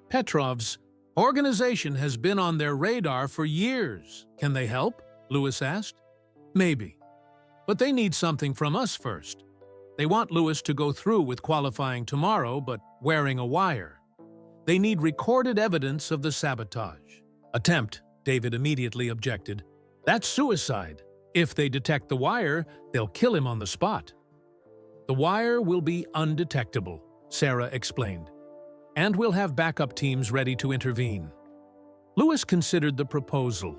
Petrov's organization has been on their radar for years. Can they help?" Lewis asked. "Maybe. But they need something from us first. They want Lewis to go through with qualifying tomorrow, but wearing a wire. They need recorded evidence of the sabotage." "Attempt," David immediately objected. "That's suicide. If they detect the wire, they'll kill him on the spot." "The wire will be undetectable," Sarah explained, "and we'll have backup teams ready to intervene." Lewis considered the proposal.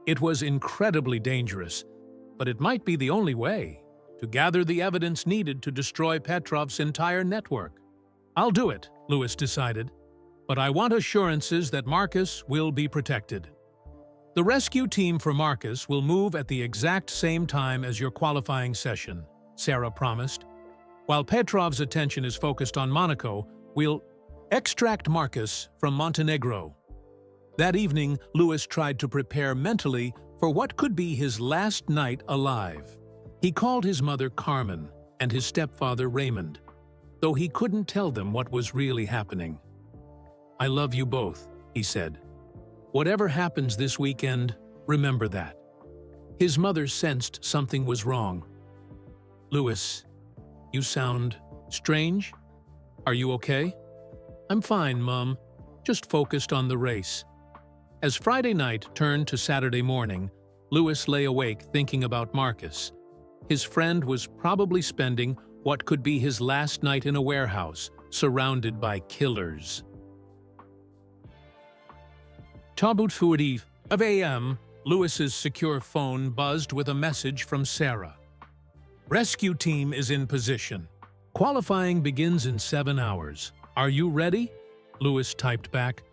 It was incredibly dangerous, but it might be the only way to gather the evidence needed to destroy Petrov's entire network. "I'll do it," Lewis decided, "but I want assurances that Marcus will be protected." "The rescue team for Marcus will move at the exact same time as your qualifying session," Sarah promised. "While Petrov's attention is focused on Monaco, we'll extract Marcus from Montenegro." That evening, Lewis tried to prepare mentally for what could be his last night alive. He called his mother Carmen and his stepfather Raymond, though he couldn't tell them what was really happening. "I love you both," he said. "Whatever happens this weekend, remember that." His mother sensed something was wrong. "Lewis, you sound strange. Are you okay?" "I'm fine, Mum. Just focused on the race." As Friday night turned to Saturday morning, Lewis lay awake thinking about Marcus. His friend was probably spending what could be his last night in a warehouse, surrounded by killers. About 40 a.m., Lewis's secure phone buzzed with a message from Sarah. "Rescue team is in position. Qualifying begins in 7 hours. Are you ready?" Lewis typed back.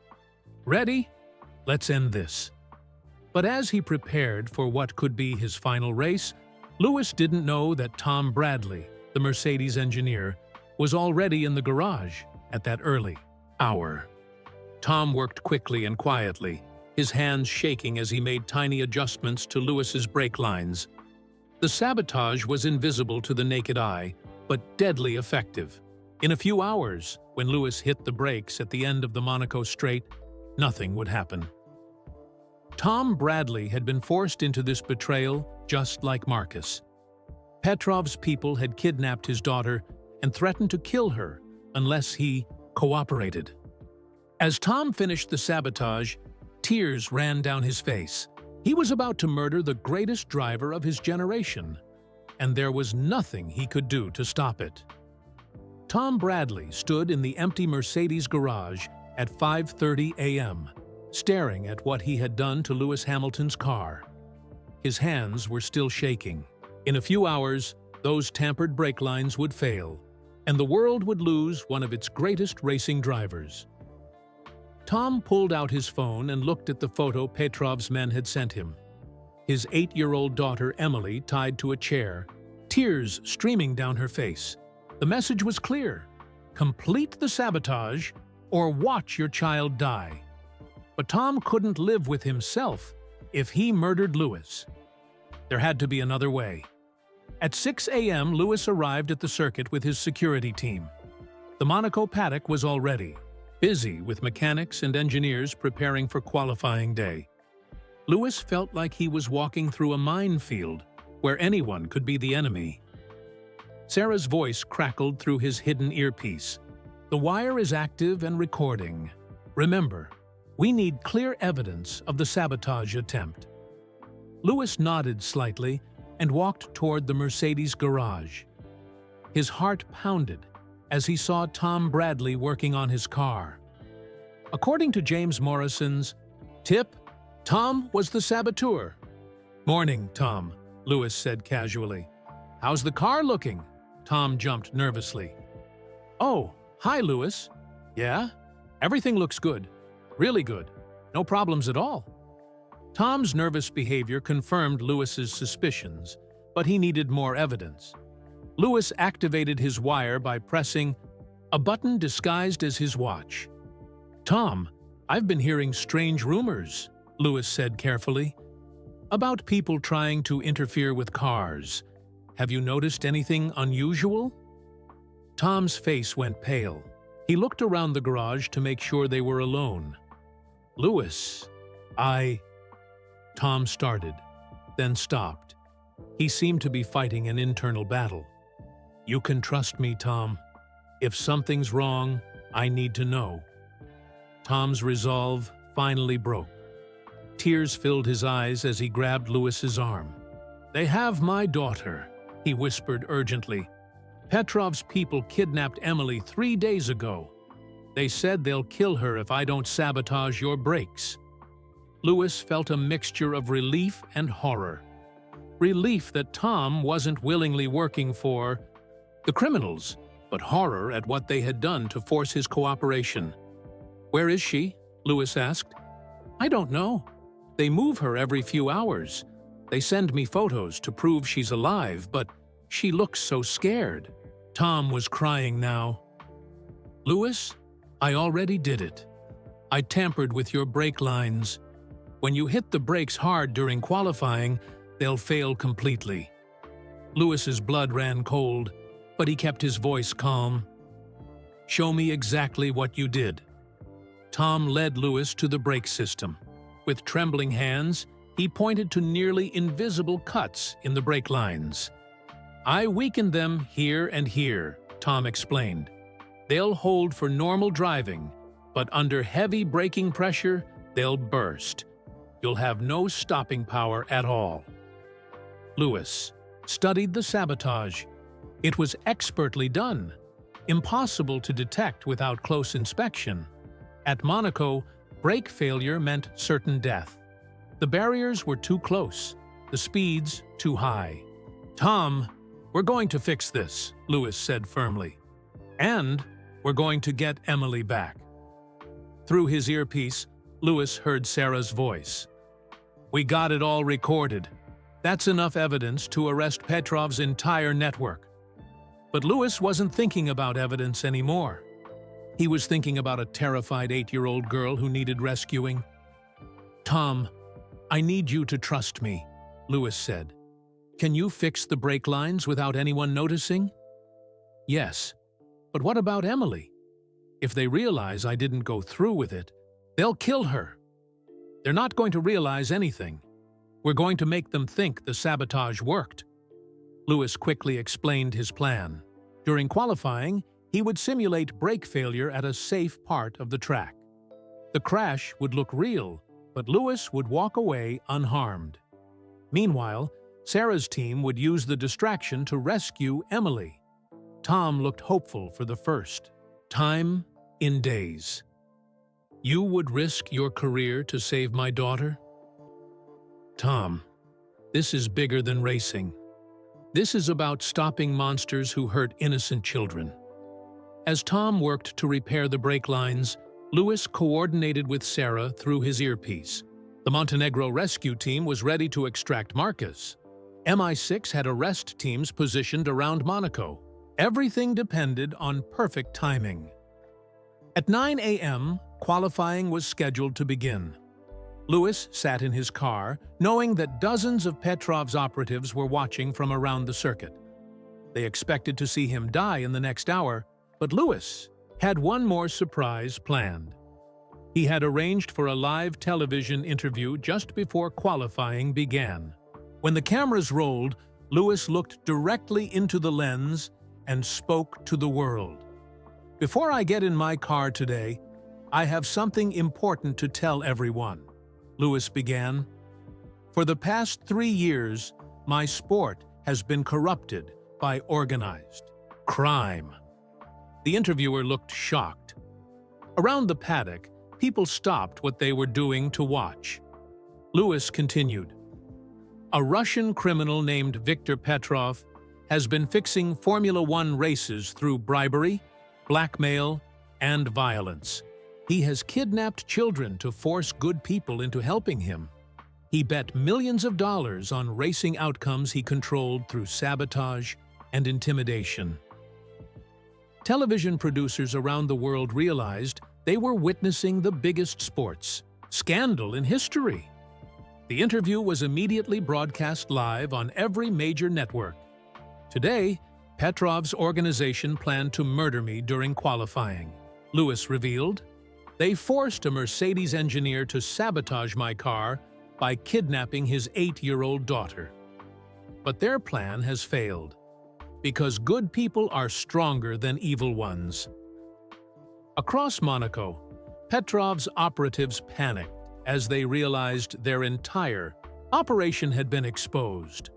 "Ready? Let's end this." But as he prepared for what could be his final race, Lewis didn't know that Tom Bradley, the Mercedes engineer, was already in the garage at that early hour. Tom worked quickly and quietly, his hands shaking as he made tiny adjustments to Lewis's brake lines. The sabotage was invisible to the naked eye, but deadly effective. In a few hours, when Lewis hit the brakes at the end of the Monaco Straight, nothing would happen. Tom Bradley had been forced into this betrayal just like Marcus. Petrov's people had kidnapped his daughter and threatened to kill her unless he cooperated. As Tom finished the sabotage, tears ran down his face. He was about to murder the greatest driver of his generation, and there was nothing he could do to stop it. Tom Bradley stood in the empty Mercedes garage at 5:30 a.m., staring at what he had done to Lewis Hamilton's car. His hands were still shaking. In a few hours, those tampered brake lines would fail, and the world would lose one of its greatest racing drivers. Tom pulled out his phone and looked at the photo Petrov's men had sent him. His 8-year-old daughter Emily tied to a chair, tears streaming down her face. The message was clear: complete the sabotage or watch your child die. But Tom couldn't live with himself if he murdered Lewis. There had to be another way. At 6 a.m., Lewis arrived at the circuit with his security team. The Monaco paddock was already busy with mechanics and engineers preparing for qualifying day. Lewis felt like he was walking through a minefield where anyone could be the enemy. Sarah's voice crackled through his hidden earpiece. "The wire is active and recording. Remember, we need clear evidence of the sabotage attempt." Lewis nodded slightly and walked toward the Mercedes garage. His heart pounded as he saw Tom Bradley working on his car. According to James Morrison's tip, Tom was the saboteur. "Morning, Tom," Lewis said casually. "How's the car looking?" Tom jumped nervously. "Oh, hi, Lewis. Yeah? Everything looks good. Really good. No problems at all." Tom's nervous behavior confirmed Lewis's suspicions, but he needed more evidence. Lewis activated his wire by pressing a button disguised as his watch. "Tom, I've been hearing strange rumors," Lewis said carefully, "about people trying to interfere with cars. Have you noticed anything unusual?" Tom's face went pale. He looked around the garage to make sure they were alone. "Lewis, Tom started, then stopped. He seemed to be fighting an internal battle. "You can trust me, Tom. If something's wrong, I need to know." Tom's resolve finally broke. Tears filled his eyes as he grabbed Lewis's arm. "They have my daughter," he whispered urgently. "Petrov's people kidnapped Emily 3 days ago. They said they'll kill her if I don't sabotage your brakes." Lewis felt a mixture of relief and horror. Relief that Tom wasn't willingly working for the criminals, but horror at what they had done to force his cooperation. "Where is she?" Lewis asked. "I don't know. They move her every few hours. They send me photos to prove she's alive, but she looks so scared." Tom was crying now. "Lewis, I already did it. I tampered with your brake lines. When you hit the brakes hard during qualifying, they'll fail completely." Lewis's blood ran cold, but he kept his voice calm. "Show me exactly what you did." Tom led Lewis to the brake system. With trembling hands, he pointed to nearly invisible cuts in the brake lines. "I weakened them here and here," Tom explained. "They'll hold for normal driving, but under heavy braking pressure, they'll burst. You'll have no stopping power at all." Lewis studied the sabotage. It was expertly done, impossible to detect without close inspection. At Monaco, brake failure meant certain death. The barriers were too close, the speeds too high. "Tom, we're going to fix this," Lewis said firmly. "And we're going to get Emily back." Through his earpiece, Lewis heard Sarah's voice. "We got it all recorded. That's enough evidence to arrest Petrov's entire network." But Lewis wasn't thinking about evidence anymore. He was thinking about a terrified 8-year-old girl who needed rescuing. "Tom, I need you to trust me," Lewis said. "Can you fix the brake lines without anyone noticing?" "Yes, but what about Emily? If they realize I didn't go through with it, they'll kill her." "They're not going to realize anything. We're going to make them think the sabotage worked." Lewis quickly explained his plan. During qualifying, he would simulate brake failure at a safe part of the track. The crash would look real, but Lewis would walk away unharmed. Meanwhile, Sarah's team would use the distraction to rescue Emily. Tom looked hopeful for the first time in days. "You would risk your career to save my daughter?" "Tom, this is bigger than racing. This is about stopping monsters who hurt innocent children." As Tom worked to repair the brake lines, Lewis coordinated with Sarah through his earpiece. The Montenegro rescue team was ready to extract Marcus. MI6 had arrest teams positioned around Monaco. Everything depended on perfect timing. At 9 a.m., qualifying was scheduled to begin. Lewis sat in his car, knowing that dozens of Petrov's operatives were watching from around the circuit. They expected to see him die in the next hour, but Lewis had one more surprise planned. He had arranged for a live television interview just before qualifying began. When the cameras rolled, Lewis looked directly into the lens and spoke to the world. "Before I get in my car today, I have something important to tell everyone," Lewis began. "For the past 3 years, my sport has been corrupted by organized crime." The interviewer looked shocked. Around the paddock, people stopped what they were doing to watch. Lewis continued, "A Russian criminal named Viktor Petrov has been fixing Formula One races through bribery, blackmail, and violence. He has kidnapped children to force good people into helping him. He bet millions of dollars on racing outcomes he controlled through sabotage and intimidation." Television producers around the world realized they were witnessing the biggest sports scandal in history. The interview was immediately broadcast live on every major network. "Today, Petrov's organization planned to murder me during qualifying," Lewis revealed. "They forced a Mercedes engineer to sabotage my car by kidnapping his 8-year-old daughter. But their plan has failed, because good people are stronger than evil ones." Across Monaco, Petrov's operatives panicked as they realized their entire operation had been exposed.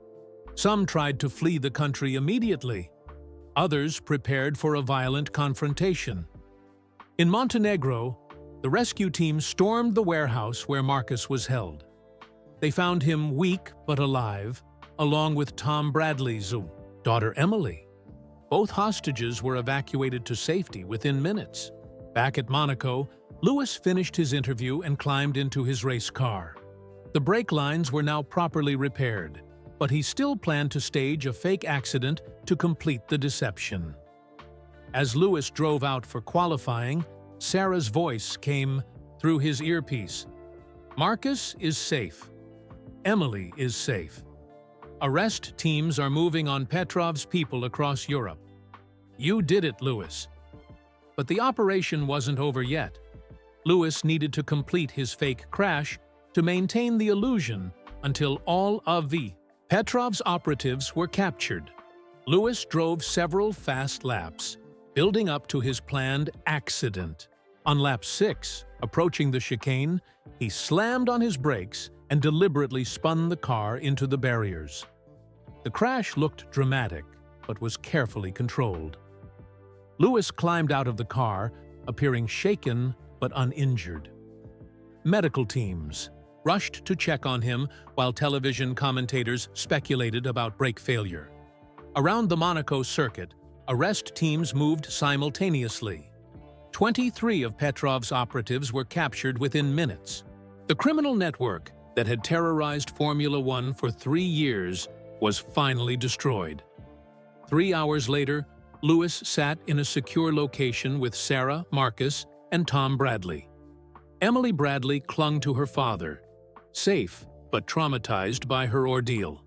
Some tried to flee the country immediately. Others prepared for a violent confrontation. In Montenegro, the rescue team stormed the warehouse where Marcus was held. They found him weak but alive, along with Tom Bradley's daughter Emily. Both hostages were evacuated to safety within minutes. Back at Monaco, Lewis finished his interview and climbed into his race car. The brake lines were now properly repaired, but he still planned to stage a fake accident to complete the deception. As Lewis drove out for qualifying, Sarah's voice came through his earpiece. "Marcus is safe. Emily is safe. Arrest teams are moving on Petrov's people across Europe. You did it, Lewis." But the operation wasn't over yet. Lewis needed to complete his fake crash to maintain the illusion until all of the Petrov's operatives were captured. Lewis drove several fast laps, building up to his planned accident. On lap 6, approaching the chicane, he slammed on his brakes and deliberately spun the car into the barriers. The crash looked dramatic, but was carefully controlled. Lewis climbed out of the car, appearing shaken but uninjured. Medical teams rushed to check on him while television commentators speculated about brake failure. Around the Monaco circuit, arrest teams moved simultaneously. 23 of Petrov's operatives were captured within minutes. The criminal network that had terrorized Formula One for 3 years was finally destroyed. 3 hours later, Lewis sat in a secure location with Sarah, Marcus, and Tom Bradley. Emily Bradley clung to her father, safe but traumatized by her ordeal.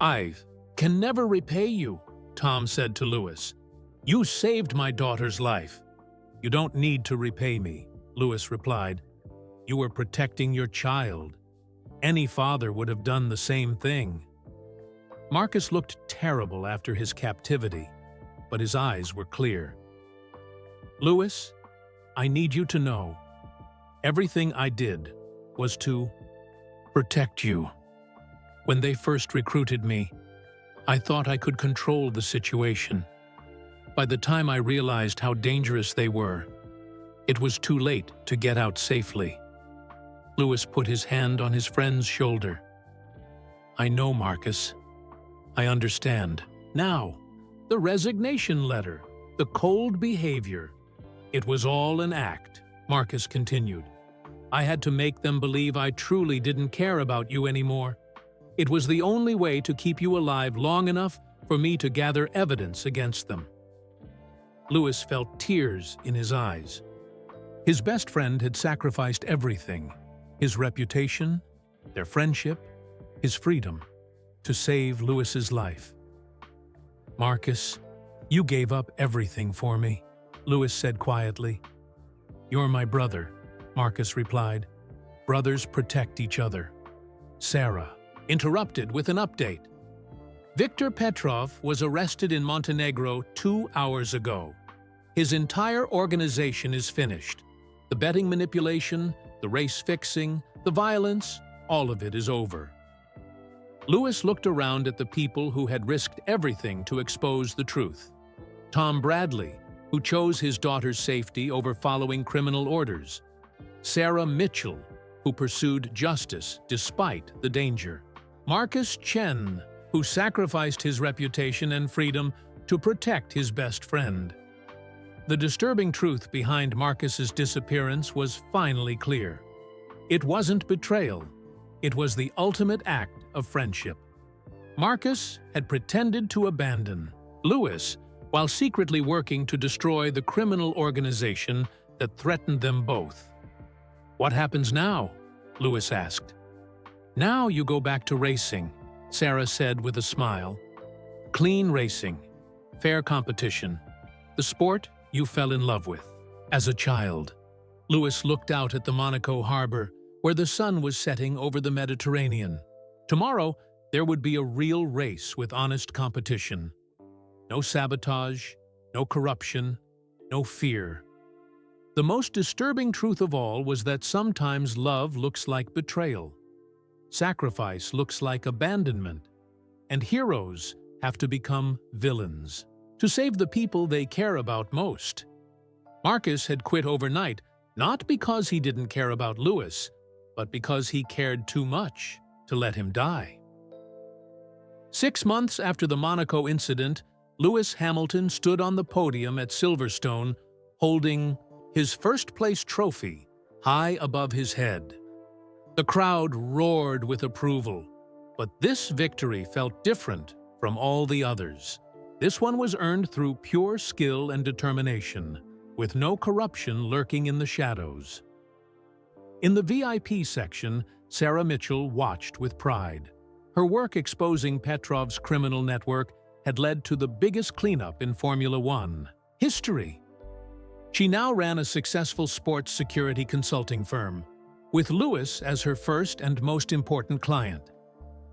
"I can never repay you," Tom said to Lewis. "You saved my daughter's life." "You don't need to repay me," Lewis replied. "You were protecting your child. Any father would have done the same thing." Marcus looked terrible after his captivity, but his eyes were clear. "Lewis, I need you to know, everything I did was to protect you. When they first recruited me, I thought I could control the situation. By the time I realized how dangerous they were, it was too late to get out safely." Lewis put his hand on his friend's shoulder. "I know, Marcus. I understand. Now, the resignation letter, the cold behavior. It was all an act," Marcus continued. "I had to make them believe I truly didn't care about you anymore. It was the only way to keep you alive long enough for me to gather evidence against them." Lewis felt tears in his eyes. His best friend had sacrificed everything, his reputation, their friendship, his freedom, to save Lewis's life. "Marcus, you gave up everything for me," Lewis said quietly. "You're my brother," Marcus replied. "Brothers protect each other." Sarah interrupted with an update. "Viktor Petrov was arrested in Montenegro 2 hours ago. His entire organization is finished. The betting manipulation, the race fixing, the violence, all of it is over." Lewis looked around at the people who had risked everything to expose the truth. Tom Bradley, who chose his daughter's safety over following criminal orders. Sarah Mitchell, who pursued justice despite the danger. Marcus Chen, who sacrificed his reputation and freedom to protect his best friend. The disturbing truth behind Marcus's disappearance was finally clear. It wasn't betrayal. It was the ultimate act of friendship. Marcus had pretended to abandon Lewis while secretly working to destroy the criminal organization that threatened them both. "What happens now?" Lewis asked. "Now you go back to racing," Sarah said with a smile. "Clean racing, fair competition, the sport you fell in love with as a child." Lewis looked out at the Monaco harbor, where the sun was setting over the Mediterranean. Tomorrow, there would be a real race with honest competition. No sabotage, no corruption, no fear. The most disturbing truth of all was that sometimes love looks like betrayal. Sacrifice looks like abandonment. And heroes have to become villains to save the people they care about most. Marcus had quit overnight, not because he didn't care about Lewis, but because he cared too much to let him die. 6 months after the Monaco incident, Lewis Hamilton stood on the podium at Silverstone holding his first-place trophy high above his head. The crowd roared with approval, but this victory felt different from all the others. This one was earned through pure skill and determination, with no corruption lurking in the shadows. In the VIP section, Sarah Mitchell watched with pride. Her work exposing Petrov's criminal network had led to the biggest cleanup in Formula One history. She now ran a successful sports security consulting firm, with Lewis as her first and most important client.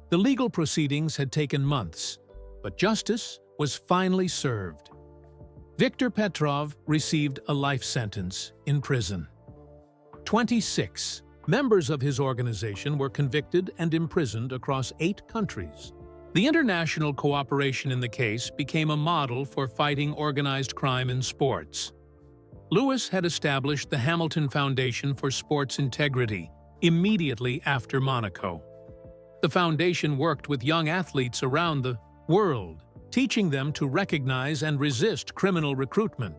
The legal proceedings had taken months, but justice was finally served. Viktor Petrov received a life sentence in prison. 26 members of his organization were convicted and imprisoned across 8 countries. The international cooperation in the case became a model for fighting organized crime in sports. Lewis had established the Hamilton Foundation for Sports Integrity immediately after Monaco. The foundation worked with young athletes around the world, teaching them to recognize and resist criminal recruitment.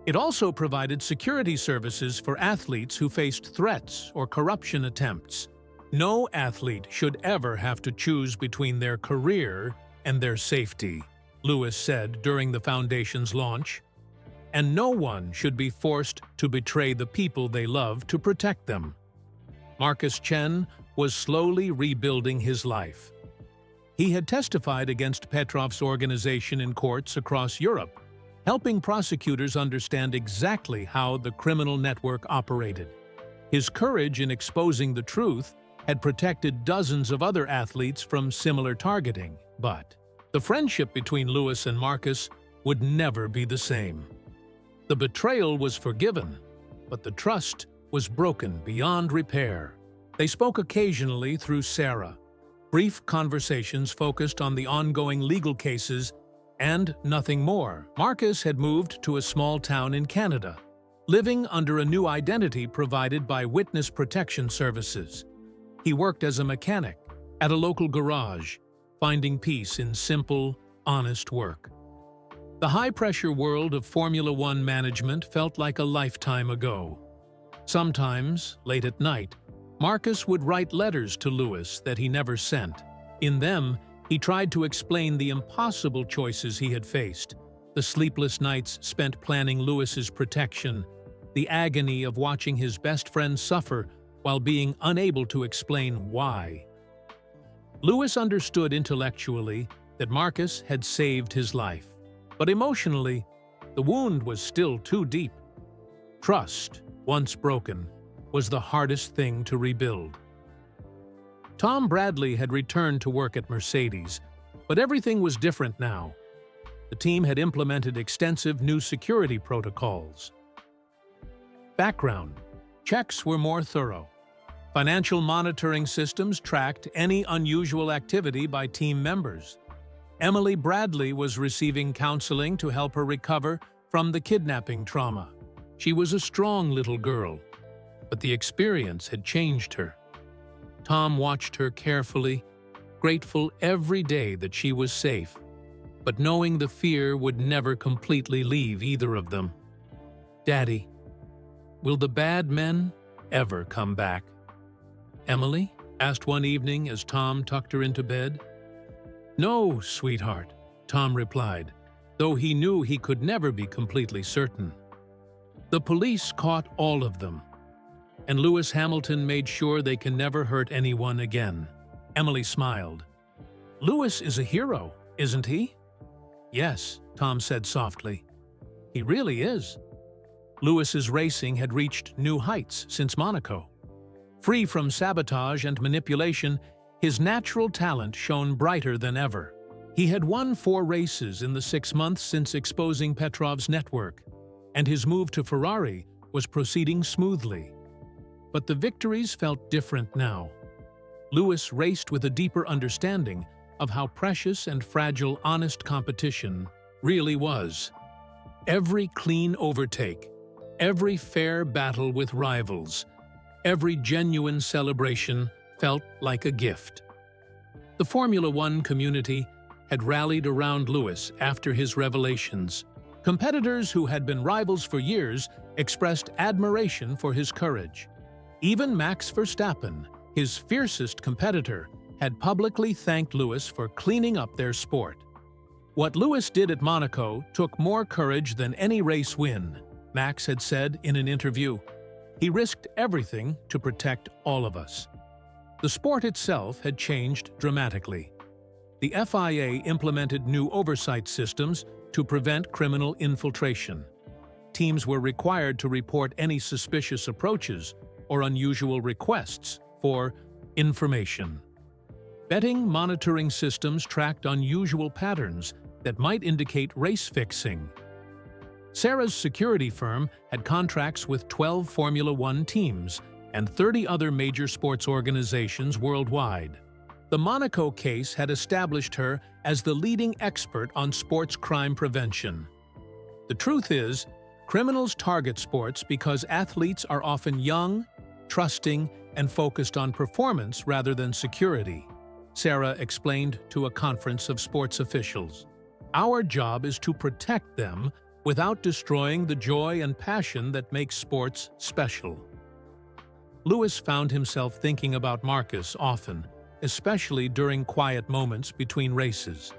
It also provided security services for athletes who faced threats or corruption attempts. No athlete should ever have to choose between their career and their safety, Lewis said during the foundation's launch. And no one should be forced to betray the people they love to protect them. Marcus Chen was slowly rebuilding his life. He had testified against Petrov's organization in courts across Europe, helping prosecutors understand exactly how the criminal network operated. His courage in exposing the truth had protected dozens of other athletes from similar targeting, but the friendship between Lewis and Marcus would never be the same. The betrayal was forgiven, but the trust was broken beyond repair. They spoke occasionally through Sarah. Brief conversations focused on the ongoing legal cases and nothing more. Marcus had moved to a small town in Canada, living under a new identity provided by Witness Protection Services. He worked as a mechanic at a local garage, finding peace in simple, honest work. The high-pressure world of Formula One management felt like a lifetime ago. Sometimes, late at night, Marcus would write letters to Lewis that he never sent. In them, he tried to explain the impossible choices he had faced, the sleepless nights spent planning Lewis's protection, the agony of watching his best friend suffer while being unable to explain why. Lewis understood intellectually that Marcus had saved his life, but emotionally, the wound was still too deep. Trust, once broken, was the hardest thing to rebuild. Tom Bradley had returned to work at Mercedes, but everything was different now. The team had implemented extensive new security protocols. Background checks were more thorough. Financial monitoring systems tracked any unusual activity by team members. Emily Bradley was receiving counseling to help her recover from the kidnapping trauma. She was a strong little girl, but the experience had changed her. Tom watched her carefully, grateful every day that she was safe, but knowing the fear would never completely leave either of them. "Daddy, will the bad men ever come back?" Emily asked one evening as Tom tucked her into bed. "No, sweetheart," Tom replied, though he knew he could never be completely certain. "The police caught all of them, and Lewis Hamilton made sure they can never hurt anyone again." Emily smiled. "Lewis is a hero, isn't he?" "Yes," Tom said softly. "He really is." Lewis's racing had reached new heights since Monaco. Free from sabotage and manipulation, his natural talent shone brighter than ever. He had won 4 races in the 6 months since exposing Petrov's network, and his move to Ferrari was proceeding smoothly. But the victories felt different now. Lewis raced with a deeper understanding of how precious and fragile honest competition really was. Every clean overtake, every fair battle with rivals, every genuine celebration felt like a gift. The Formula One community had rallied around Lewis after his revelations. Competitors who had been rivals for years expressed admiration for his courage. Even Max Verstappen, his fiercest competitor, had publicly thanked Lewis for cleaning up their sport. What Lewis did at Monaco took more courage than any race win, Max had said in an interview. He risked everything to protect all of us. The sport itself had changed dramatically. The FIA implemented new oversight systems to prevent criminal infiltration. Teams were required to report any suspicious approaches or unusual requests for information. Betting monitoring systems tracked unusual patterns that might indicate race fixing. Sarah's security firm had contracts with 12 Formula One teams and 30 other major sports organizations worldwide. The Monaco case had established her as the leading expert on sports crime prevention. The truth is, criminals target sports because athletes are often young, trusting, and focused on performance rather than security, Sarah explained to a conference of sports officials. "Our job is to protect them without destroying the joy and passion that makes sports special." Lewis found himself thinking about Marcus often, especially during quiet moments between races.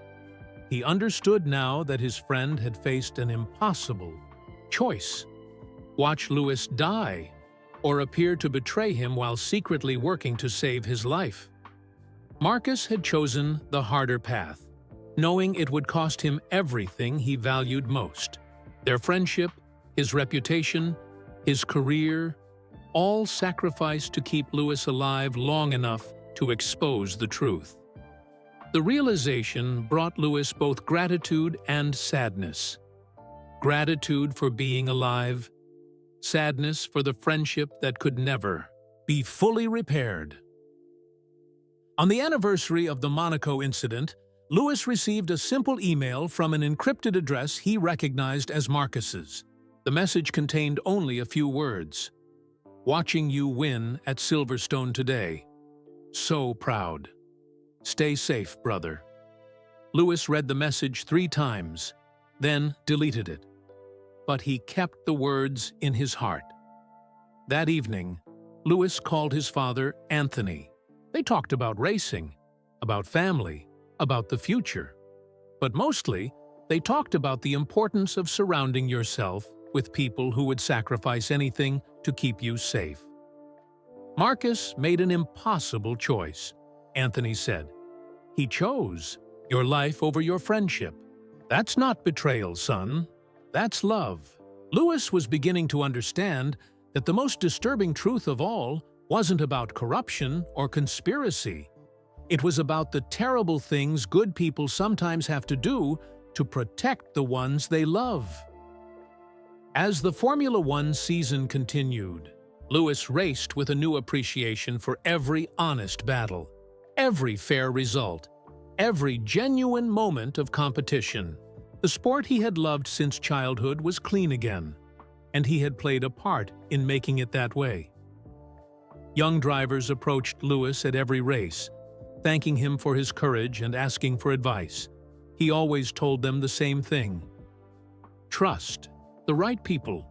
He understood now that his friend had faced an impossible choice: watch Lewis die or appear to betray him while secretly working to save his life. Marcus had chosen the harder path, knowing it would cost him everything he valued most. Their friendship, his reputation, his career, all sacrificed to keep Lewis alive long enough to expose the truth. The realization brought Lewis both gratitude and sadness. Gratitude for being alive, sadness for the friendship that could never be fully repaired. On the anniversary of the Monaco incident, Lewis received a simple email from an encrypted address he recognized as Marcus's. The message contained only a few words. "Watching you win at Silverstone today. So proud. Stay safe, brother." Lewis read the message 3 times, then deleted it. But he kept the words in his heart. That evening, Lewis called his father Anthony. They talked about racing, about family, about the future. But mostly, they talked about the importance of surrounding yourself with people who would sacrifice anything to keep you safe. Marcus made an impossible choice, Anthony said. He chose your life over your friendship. That's not betrayal, son. That's love. Lewis was beginning to understand that the most disturbing truth of all wasn't about corruption or conspiracy. It was about the terrible things good people sometimes have to do to protect the ones they love. As the Formula One season continued, Lewis raced with a new appreciation for every honest battle, every fair result, every genuine moment of competition. The sport he had loved since childhood was clean again, and he had played a part in making it that way. Young drivers approached Lewis at every race, thanking him for his courage and asking for advice. He always told them the same thing. Trust the right people,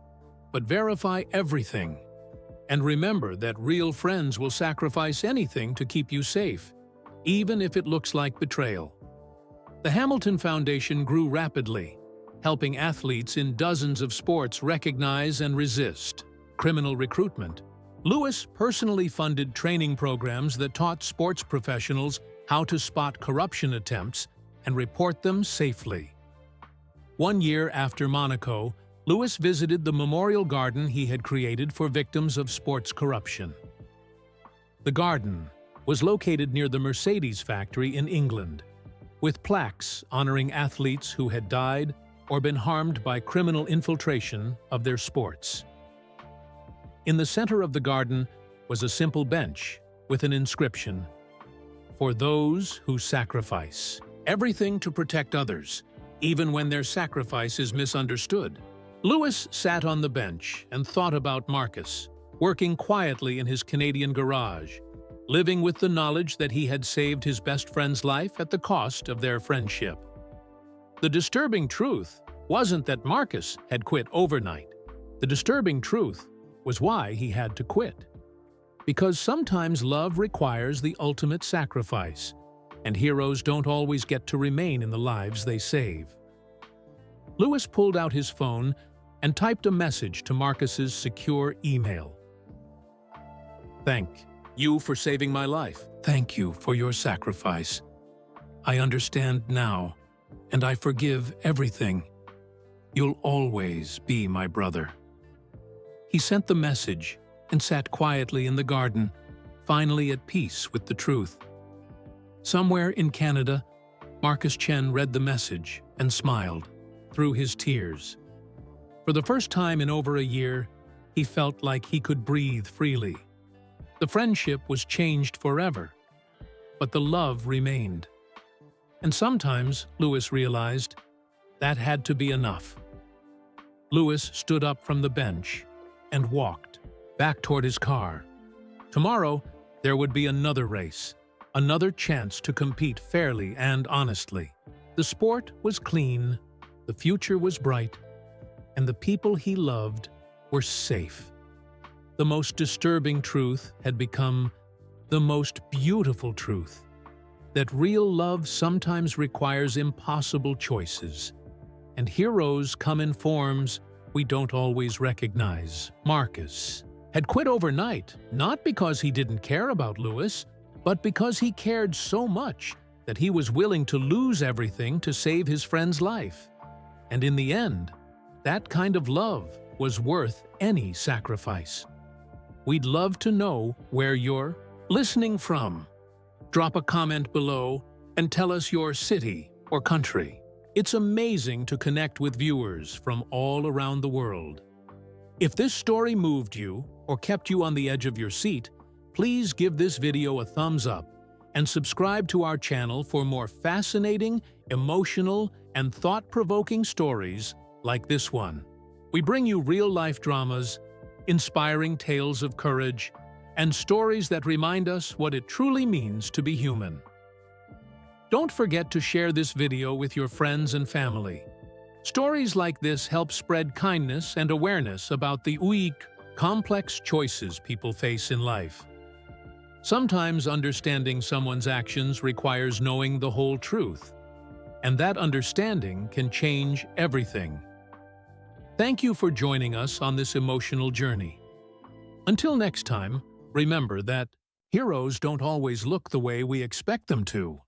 but verify everything. And remember that real friends will sacrifice anything to keep you safe, even if it looks like betrayal. The Hamilton Foundation grew rapidly, helping athletes in dozens of sports recognize and resist criminal recruitment. Lewis personally funded training programs that taught sports professionals how to spot corruption attempts and report them safely. 1 year after Monaco, Lewis visited the memorial garden he had created for victims of sports corruption. The garden was located near the Mercedes factory in England, with plaques honoring athletes who had died or been harmed by criminal infiltration of their sports. In the center of the garden was a simple bench with an inscription, "For those who sacrifice everything to protect others, even when their sacrifice is misunderstood." Lewis sat on the bench and thought about Marcus, working quietly in his Canadian garage, living with the knowledge that he had saved his best friend's life at the cost of their friendship. The disturbing truth wasn't that Marcus had quit overnight. The disturbing truth was why he had to quit. Because sometimes love requires the ultimate sacrifice, and heroes don't always get to remain in the lives they save. Lewis pulled out his phone and typed a message to Marcus's secure email. "Thank you for saving my life. Thank you for your sacrifice. I understand now, and I forgive everything. You'll always be my brother." He sent the message and sat quietly in the garden, finally at peace with the truth. Somewhere in Canada, Marcus Chen read the message and smiled through his tears. For the first time in over a year, he felt like he could breathe freely. The friendship was changed forever, but the love remained. And sometimes, Lewis realized, that had to be enough. Lewis stood up from the bench and walked back toward his car. Tomorrow, there would be another race, another chance to compete fairly and honestly. The sport was clean, the future was bright, and the people he loved were safe. The most disturbing truth had become the most beautiful truth, that real love sometimes requires impossible choices, and heroes come in forms we don't always recognize. Marcus had quit overnight, not because he didn't care about Lewis, but because he cared so much that he was willing to lose everything to save his friend's life. And in the end, that kind of love was worth any sacrifice. We'd love to know where you're listening from. Drop a comment below and tell us your city or country. It's amazing to connect with viewers from all around the world. If this story moved you or kept you on the edge of your seat, please give this video a thumbs up and subscribe to our channel for more fascinating, emotional, and thought-provoking stories like this one. We bring you real-life dramas, inspiring tales of courage, and stories that remind us what it truly means to be human. Don't forget to share this video with your friends and family. Stories like this help spread kindness and awareness about the unique, complex choices people face in life. Sometimes understanding someone's actions requires knowing the whole truth, and that understanding can change everything. Thank you for joining us on this emotional journey. Until next time, Remember that heroes don't always look the way we expect them to.